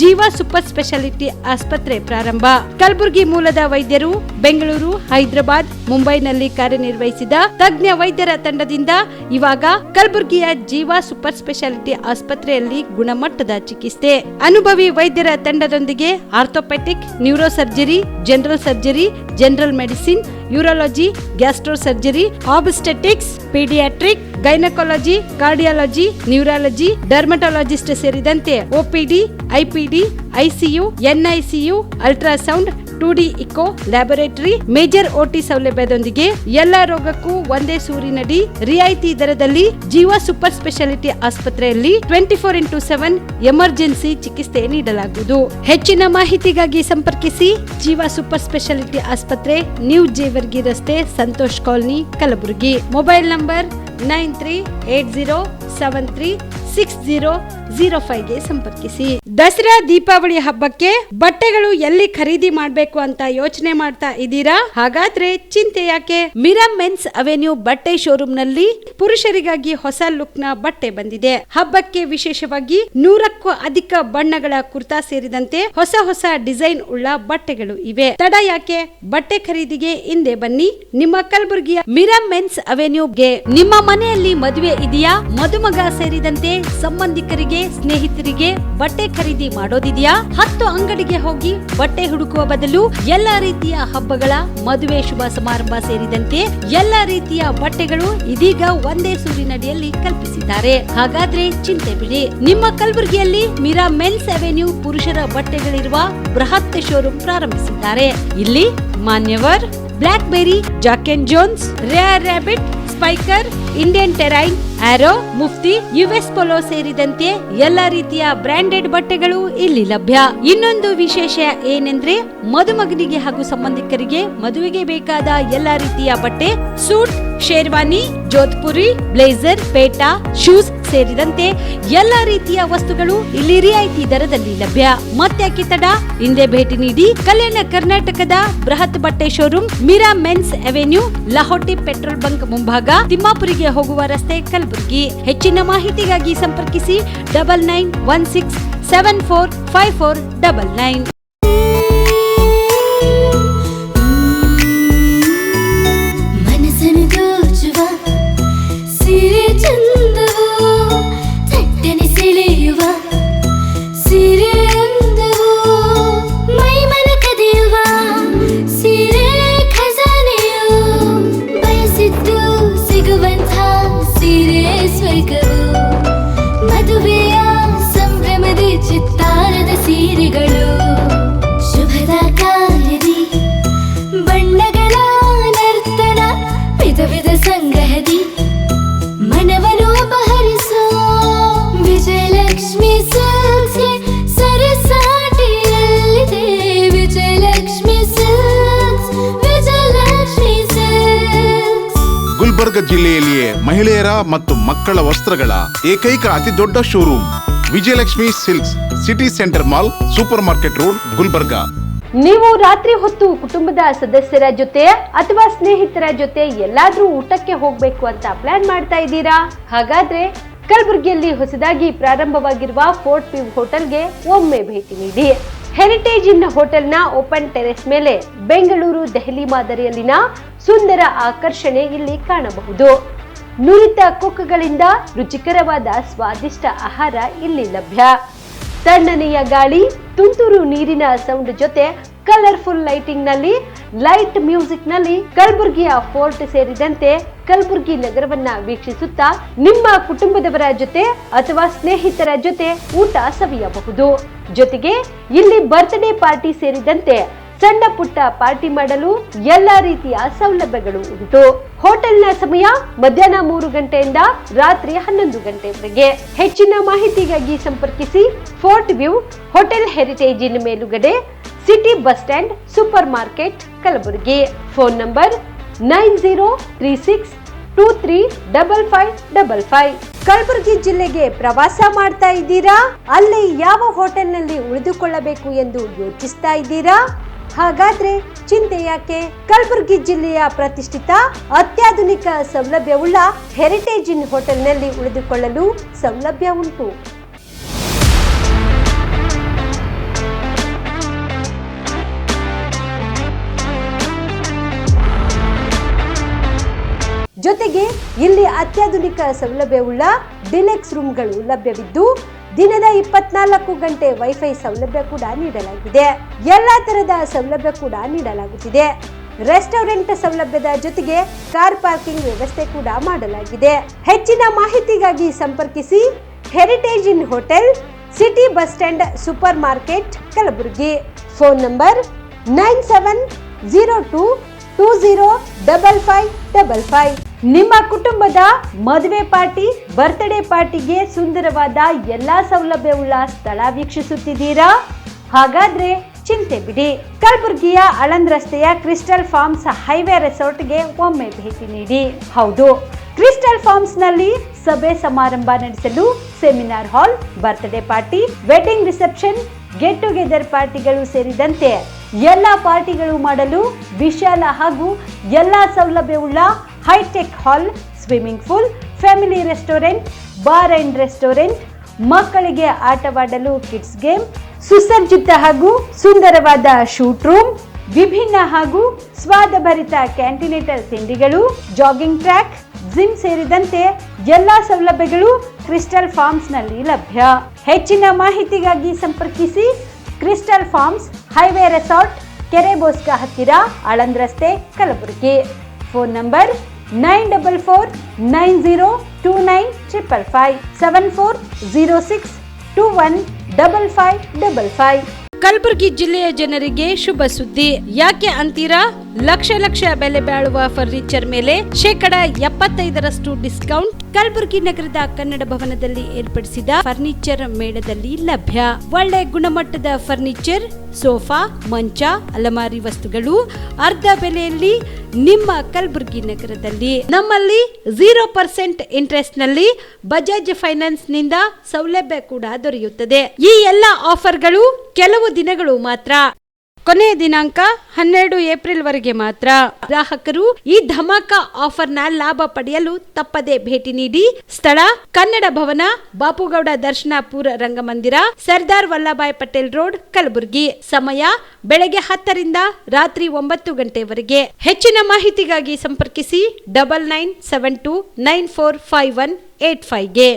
ಜೀವಾ ಸೂಪರ್ ಸ್ಪೆಷಾಲಿಟಿ ಆಸ್ಪತ್ರೆ ಪ್ರಾರಂಭ. ಕಲಬುರಗಿ ಮೂಲದ ವೈದ್ಯರು ಬೆಂಗಳೂರು, ಹೈದರಾಬಾದ್, ಮುಂಬೈನಲ್ಲಿ ಕಾರ್ಯನಿರ್ವಹಿಸಿದ ತಜ್ಞ ವೈದ್ಯರ ತಂಡದಿಂದ ಇವಾಗ ಕಲಬುರಗಿಯ ಜೀವಾ ಸೂಪರ್ ಸ್ಪೆಷಾಲಿಟಿ ಆಸ್ಪತ್ರೆಯಲ್ಲಿ ಗುಣಮಟ್ಟದ ಚಿಕಿತ್ಸೆ. ಅನುಭವಿ ವೈದ್ಯರ ತಂಡದೊಂದಿಗೆ orthopaedic, neuro surgery, general surgery, general medicine, urology, gastro surgery, obstetrics, paediatric, gynaecology, cardiology, neurology, dermatologist ಸೇರಿದಂತೆ OPD, IPD, ICU, NICU, ultrasound, 2D echo, laboratory, major OT ಸೌಲಭ್ಯದೊಂದಿಗೆ ಎಲ್ಲ ರೋಗಕ್ಕೂ ಒಂದೇ ಸೂರಿನಡಿ ರಿಯಾಯಿತಿ ದರದಲ್ಲಿ ಜೀವಾ ಸೂಪರ್ ಸ್ಪೆಷಾಲಿಟಿ ಆಸ್ಪತ್ರೆಯಲ್ಲಿ 24x7 ಎಮರ್ಜೆನ್ಸಿ ಚಿಕಿತ್ಸೆ ನೀಡಲಾಗುವುದು. ಹೆಚ್ಚಿನ ಮಾಹಿತಿಗಾಗಿ ಸಂಪರ್ಕಿಸಿ ಜೀವಾ ಸೂಪರ್ ಸ್ಪೆಷಾಲಿಟಿ ಆಸ್ಪತ್ರೆ, ನ್ಯೂ ಜೇವರ್ಗಿ ರಸ್ತೆ, Santosh colony, Kalaburagi. Mobile number 9380736005ಗೆ ಸಂಪರ್ಕಿಸಿ. ದಸರಾ ದೀಪಾವಳಿ ಹಬ್ಬಕ್ಕೆ ಬಟ್ಟೆಗಳು ಎಲ್ಲಿ ಖರೀದಿ ಮಾಡಬೇಕು ಅಂತ ಯೋಚನೆ ಮಾಡ್ತಾ ಇದ್ದೀರಾ? ಹಾಗಾದ್ರೆ ಚಿಂತೆ ಯಾಕೆ? ಮಿರಾ ಮೆನ್ಸ್ ಅವೆನ್ಯೂ ಬಟ್ಟೆ ಶೋರೂಮ್ ನಲ್ಲಿ ಪುರುಷರಿಗಾಗಿ ಹೊಸ ಲುಕ್ ನ ಬಟ್ಟೆ ಬಂದಿದೆ. ಹಬ್ಬಕ್ಕೆ ವಿಶೇಷವಾಗಿ 100ಕ್ಕೂ ಅಧಿಕ ಬಣ್ಣಗಳ ಕುರ್ತಾ ಸೇರಿದಂತೆ ಹೊಸ ಹೊಸ ಡಿಸೈನ್ ಉಳ್ಳ ಬಟ್ಟೆಗಳು ಇವೆ. ತಡ ಯಾಕೆ? ಬಟ್ಟೆ ಖರೀದಿಗೆ ಹಿಂದೆ ಬನ್ನಿ. ನಿಮ್ಮ ಕಲಬುರಗಿಯ ಮಿರಾ ಮೆನ್ಸ್ ಅವೆನ್ಯೂಗೆ. ನಿಮ್ಮ ಮನೆಯಲ್ಲಿ ಮದುವೆ ಇದೆಯಾ? ಮದುಮಗ ಸೇರಿದಂತೆ ಸಂಬಂಧಿಕರಿಗೆ, ಸ್ನೇಹಿತರಿಗೆ ಬಟ್ಟೆ ಖರೀದಿ ಮಾಡೋದಿದೆಯಾ? 10 ಅಂಗಡಿಗೆ ಹೋಗಿ ಬಟ್ಟೆ ಹುಡುಕುವ ಬದಲು ಎಲ್ಲಾ ರೀತಿಯ ಹಬ್ಬಗಳ, ಮದುವೆ, ಶುಭ ಸಮಾರಂಭ ಸೇರಿದಂತೆ ಎಲ್ಲಾ ರೀತಿಯ ಬಟ್ಟೆಗಳು ಇದೀಗ ಒಂದೇ ಸೂರಿನಡಿಯಲ್ಲಿ ಕಲ್ಪಿಸಿದ್ದಾರೆ. ಹಾಗಾದ್ರೆ ಚಿಂತೆ ಬಿಡಿ. ನಿಮ್ಮ ಕಲಬುರಗಿಯಲ್ಲಿ ಮಿರಾ ಮೆನ್ಸ್ ಅವೆನ್ಯೂ ಪುರುಷರ ಬಟ್ಟೆಗಳಿರುವ ಬೃಹತ್ ಶೋರೂಮ್ ಪ್ರಾರಂಭಿಸಿದ್ದಾರೆ. ಇಲ್ಲಿ Manyavar, Blackberry, Jack and Jones, rare rabbit, Spykar, Indian Terrain, Arrow, Mufti, US Polo ಸೇರಿದಂತೆ ಎಲ್ಲಾ ರೀತಿಯ ಬ್ರಾಂಡೆಡ್ ಬಟ್ಟೆಗಳು ಇಲ್ಲಿ ಲಭ್ಯ. ಇನ್ನೊಂದು ವಿಶೇಷ ಏನೆಂದ್ರೆ ಮದುಮಗನಿಗೆ ಹಾಗೂ ಸಂಬಂಧಿಕರಿಗೆ ಮದುವೆಗೆ ಬೇಕಾದ ಎಲ್ಲಾ ರೀತಿಯ ಬಟ್ಟೆ, ಸೂಟ್, ಶೇರ್ವಾನಿ, ಜೋಧ್ಪುರಿ, ಬ್ಲೇಸರ್, ಪೇಟಾ, ಶೂಸ್ ಸೇರಿದಂತೆ ಎಲ್ಲಾ ರೀತಿಯ ವಸ್ತುಗಳು ಇಲ್ಲಿ ರಿಯಾಯಿತಿ ದರದಲ್ಲಿ ಲಭ್ಯ. ಮತ್ತ್ಯಾಕೆ ತಡ? ಹಿಂದೆ ಭೇಟಿ ನೀಡಿ. ಕಲ್ಯಾಣ ಕರ್ನಾಟಕದ ಬೃಹತ್ ಬಟ್ಟೆ showroom Mira men's avenue, Lahoti petrol bunk ಮುಂಭಾಗ, ತಿಮ್ಮಾಪುರಿಗೆ ಹೋಗುವ ರಸ್ತೆ, ಕಲಬುರಗಿ. ಹೆಚ್ಚಿನ ಮಾಹಿತಿಗಾಗಿ ಸಂಪರ್ಕಿಸಿ 9916745499. ಮದುವೆಯ ಸಂಭ್ರಮದ ಚಿತ್ತಾರದ ಸೀರೆಗಳು, ಶುಭದ ಕಾರ್ಯದಿ ಬಣ್ಣಗಳ ನರ್ತನ, ವಿಧ ವಿಧ ಸಂಗ್ರಹದಿ ಮನವನ್ನು ಅಪಹರಿಸೋ ವಿಜಯಲಕ್ಷ್ಮಿ ಸಿಲ್ಕ್ಸ್ಗೆ ಸರಸಾಟಿಯಲ್ಲಿದೆ. Vijayalakshmi silks, Vijayalakshmi silks. ಗುಲ್ಬರ್ಗ ಜಿಲ್ಲೆಯಲ್ಲಿಯೇ ಮಹಿಳೆಯರ ಮತ್ತು ಮಕ್ಕಳ ವಸ್ತ್ರಗಳ ಏಕೈಕ ಅತಿ ದೊಡ್ಡ showroom Vijayalakshmi silks, city centre mall, super market road, Gulbarga. ನೀವು ರಾತ್ರಿ ಹೊತ್ತು ಕುಟುಂಬದ ಸದಸ್ಯರ ಜೊತೆ ಅಥವಾ ಸ್ನೇಹಿತರ ಜೊತೆ ಎಲ್ಲಾದ್ರೂ ಊಟಕ್ಕೆ ಹೋಗ್ಬೇಕು ಅಂತ ಪ್ಲಾನ್ ಮಾಡ್ತಾ ಇದ್ದೀರಾ? ಹಾಗಾದ್ರೆ ಕಲಬುರಗಿಯಲ್ಲಿ ಹೊಸದಾಗಿ ಪ್ರಾರಂಭವಾಗಿರುವ ಫೋರ್ಟ್ ವ್ಯೂ ಹೋಟೆಲ್ಗೆ ಒಮ್ಮೆ ಭೇಟಿ ನೀಡಿ. ಹೆರಿಟೇಜ್ ಇನ್ ಹೋಟೆಲ್ನ ಓಪನ್ ಟೆರೆಸ್ ಮೇಲೆ ಬೆಂಗಳೂರು, ದೆಹಲಿ ಮಾದರಿಯಲ್ಲಿನ ಸುಂದರ ಆಕರ್ಷಣೆ ಇಲ್ಲಿ ಕಾಣಬಹುದು. ನುರಿತ ಕುಕ್ಗಳಿಂದ ರುಚಿಕರವಾದ ಸ್ವಾದಿಷ್ಟ ಆಹಾರ ಇಲ್ಲಿ ಲಭ್ಯ. ತಣ್ಣನೆಯ ಗಾಳಿ, ತುಂತುರು ನೀರಿನ ಸೌಂಡ್ ಜೊತೆ ಕಲರ್ಫುಲ್ ಲೈಟಿಂಗ್ ನಲ್ಲಿ, ಲೈಟ್ ಮ್ಯೂಸಿಕ್ ನಲ್ಲಿ ಕಲಬುರಗಿಯ ಫೋರ್ಟ್ ಸೇರಿದಂತೆ ಕಲಬುರಗಿ ನಗರವನ್ನ ವೀಕ್ಷಿಸುತ್ತಾ ನಿಮ್ಮ ಕುಟುಂಬದವರ ಜೊತೆ ಅಥವಾ ಸ್ನೇಹಿತರ ಜೊತೆ ಊಟ ಸವಿಯಬಹುದು. ಜೊತೆಗೆ ಇಲ್ಲಿ ಬರ್ತ್ಡೇ ಪಾರ್ಟಿ ಸೇರಿದಂತೆ ಸಣ್ಣ ಪುಟ್ಟ ಪಾರ್ಟಿ ಮಾಡಲು ಎಲ್ಲಾ ರೀತಿಯ ಸೌಲಭ್ಯಗಳು ಉಂಟು. ಹೋಟೆಲ್ನ ಸಮಯ ಮಧ್ಯಾಹ್ನ 3 ಗಂಟೆಯಿಂದ ರಾತ್ರಿ 11 ಗಂಟೆವರೆಗೆ. ಹೆಚ್ಚಿನ ಮಾಹಿತಿಗಾಗಿ ಸಂಪರ್ಕಿಸಿ ಫೋರ್ಟ್ ವ್ಯೂ ಹೋಟೆಲ್, ಹೆರಿಟೇಜ್ ಇನ್ ಮೇಲುಗಡೆ, city bus stand, super market, Kalaburagi. Phone number 9036235555. Kalaburagi ಜಿಲ್ಲೆಗೆ ಪ್ರವಾಸ ಮಾಡ್ತಾ ಇದ್ದೀರಾ? ಅಲ್ಲಿ ಯಾವ ಹೋಟೆಲ್ನಲ್ಲಿ ಉಳಿದುಕೊಳ್ಳಬೇಕು ಎಂದು ಯೋಚಿಸ್ತಾ ಇದ್ದೀರಾ? ಹಾಗಾದ್ರೆ ಚಿಂತೆ ಯಾಕೆ? ಕಲಬುರಗಿ ಜಿಲ್ಲೆಯ ಪ್ರತಿಷ್ಠಿತ ಅತ್ಯಾಧುನಿಕ ಸೌಲಭ್ಯವುಳ್ಳ ಹೆರಿಟೇಜ್ ಇನ್ ಹೋಟೆಲ್ನಲ್ಲಿ ಉಳಿದುಕೊಳ್ಳಲು ಸೌಲಭ್ಯ ಉಂಟು. ಜೊತೆಗೆ ಇಲ್ಲಿ ಅತ್ಯಾಧುನಿಕ ಸೌಲಭ್ಯವುಳ್ಳ ಡಿಲೆಕ್ಸ್ ರೂಮ್ಗಳು ಲಭ್ಯವಿದ್ದು ದಿನದ 24 ಗಂಟೆ ವೈಫೈ ಸೌಲಭ್ಯ ಕೂಡ ನೀಡಲಾಗಿದೆ. ಎಲ್ಲಾ ತರದ ಸೌಲಭ್ಯ ಕೂಡ ನೀಡಲಾಗುತ್ತಿದೆ. ರೆಸ್ಟೋರೆಂಟ್ ಸೌಲಭ್ಯದ ಜೊತೆಗೆ ಕಾರ್ ಪಾರ್ಕಿಂಗ್ ವ್ಯವಸ್ಥೆ ಕೂಡ ಮಾಡಲಾಗಿದೆ. ಹೆಚ್ಚಿನ ಮಾಹಿತಿಗಾಗಿ ಸಂಪರ್ಕಿಸಿ heritage inn hotel, city bus stand, super market, Kalaburagi. Phone number 9702205555. ನಿಮ್ಮ ಕುಟುಂಬದ ಮದುವೆ ಪಾರ್ಟಿ, ಬರ್ತ್ಡೇ ಪಾರ್ಟಿಗೆ ಸುಂದರವಾದ ಎಲ್ಲಾ ಸೌಲಭ್ಯವುಳ್ಳ ಸ್ಥಳ ವೀಕ್ಷಿಸುತ್ತಿದ್ದೀರಾ? ಹಾಗಾದ್ರೆ ಚಿಂತೆ ಬಿಡಿ. ಕಲಬುರಗಿಯ ಆಳಂದ್ ರಸ್ತೆಯ ಕ್ರಿಸ್ಟಲ್ ಫಾರ್ಮ್ಸ್ ಹೈವೇ ರೆಸಾರ್ಟ್ಗೆ ಒಮ್ಮೆ ಭೇಟಿ ನೀಡಿ. ಹೌದು, ಕ್ರಿಸ್ಟಲ್ ಫಾರ್ಮ್ಸ್ ನಲ್ಲಿ ಸಭೆ ಸಮಾರಂಭ ನಡೆಸಲು seminar hall, birthday party, wedding reception, get together ಪಾರ್ಟಿಗಳು ಸೇರಿದಂತೆ ಎಲ್ಲ ಪಾರ್ಟಿಗಳು ಮಾಡಲು ವಿಶಾಲ ಹಾಗೂ ಎಲ್ಲ ಸೌಲಭ್ಯವುಳ್ಳ hitech hall, swimming pool, family restaurant, bar and restaurant, ಮಕ್ಕಳಿಗೆ ಆಟವಾಡಲು ಕಿಡ್ಸ್ ಗೇಮ್, ಸುಸಜ್ಜಿತ ಹಾಗೂ ಸುಂದರವಾದ ಶೂಟ್ ರೂಮ್, ವಿಭಿನ್ನ ಹಾಗೂ ಸ್ವಾದಭರಿತ ಕ್ಯಾಂಟಿನೇಟರ್ ತಿಂಡಿಗಳು, ಜಾಗಿಂಗ್ ಟ್ರ್ಯಾಕ್, ಜಿಮ್ ಸೇರಿದಂತೆ ಎಲ್ಲ ಸೌಲಭ್ಯಗಳು ಕ್ರಿಸ್ಟಲ್ ಫಾರ್ಮ್ಸ್ ನಲ್ಲಿ ಲಭ್ಯ. ಹೆಚ್ಚಿನ ಮಾಹಿತಿಗಾಗಿ ಸಂಪರ್ಕಿಸಿ ಕ್ರಿಸ್ಟಲ್ ಫಾರ್ಮ್ಸ್ ಹೈವೇ ರೆಸಾರ್ಟ್, ಕೆರೆ ಬೋಸ್ಕ ಹತ್ತಿರ, ಆಳಂದ್ ರಸ್ತೆ, ಕಲಬುರಗಿ. Phone number 9490295555 7406215555. ಕಲಬುರಗಿ ಜಿಲ್ಲೆಯ ಜನರಿಗೆ ಶುಭ ಸುದ್ದಿ. ಯಾಕೆ ಅಂತೀರಾ? ಲಕ್ಷ ಲಕ್ಷ ಬೆಲೆ ಬಾಳುವ ಫರ್ನಿಚರ್ ಮೇಲೆ 75% ಡಿಸ್ಕೌಂಟ್ ಕಲಬುರಗಿ ನಗರದ ಕನ್ನಡ ಭವನದಲ್ಲಿ ಏರ್ಪಡಿಸಿದ ಫರ್ನಿಚರ್ ಮೇಳದಲ್ಲಿ ಲಭ್ಯ. ಒಳ್ಳೆ ಗುಣಮಟ್ಟದ ಫರ್ನಿಚರ್, ಸೋಫಾ, ಮಂಚ, ಅಲಮಾರಿ ವಸ್ತುಗಳು ಅರ್ಧ ಬೆಲೆಯಲ್ಲಿ ನಿಮ್ಮ ಕಲಬುರಗಿ ನಗರದಲ್ಲಿ. ನಮ್ಮಲ್ಲಿ 0% ಇಂಟ್ರೆಸ್ಟ್ ನಲ್ಲಿ ಬಜಾಜ್ ಫೈನಾನ್ಸ್ ನಿಂದ ಸೌಲಭ್ಯ ಕೂಡ ದೊರೆಯುತ್ತದೆ. ಈ ಎಲ್ಲ ಆಫರ್ಗಳು ಕೆಲವು ದಿನಗಳು ಮಾತ್ರ. ಕೊನೆಯ ದಿನಾಂಕ 12 ಏಪ್ರಿಲ್ ವರೆಗೆ ಮಾತ್ರ. ಗ್ರಾಹಕರು ಈ ಧಮಾಕ ಆಫರ್ನ ಲಾಭ ಪಡೆಯಲು ತಪ್ಪದೆ ಭೇಟಿ ನೀಡಿ. ಸ್ಥಳ ಕನ್ನಡ ಭವನ, ಬಾಪುಗೌಡ ದರ್ಶನಾಪುರ ರಂಗಮಂದಿರ, ಸರ್ದಾರ್ ವಲ್ಲಭಾಯ್ ಪಟೇಲ್ ರೋಡ್, ಕಲಬುರಗಿ. ಸಮಯ ಬೆಳಗ್ಗೆ 10 ರಿಂದ ರಾತ್ರಿ 9 ಗಂಟೆವರೆಗೆ. ಹೆಚ್ಚಿನ ಮಾಹಿತಿಗಾಗಿ ಸಂಪರ್ಕಿಸಿ 9972945185ಗೆ.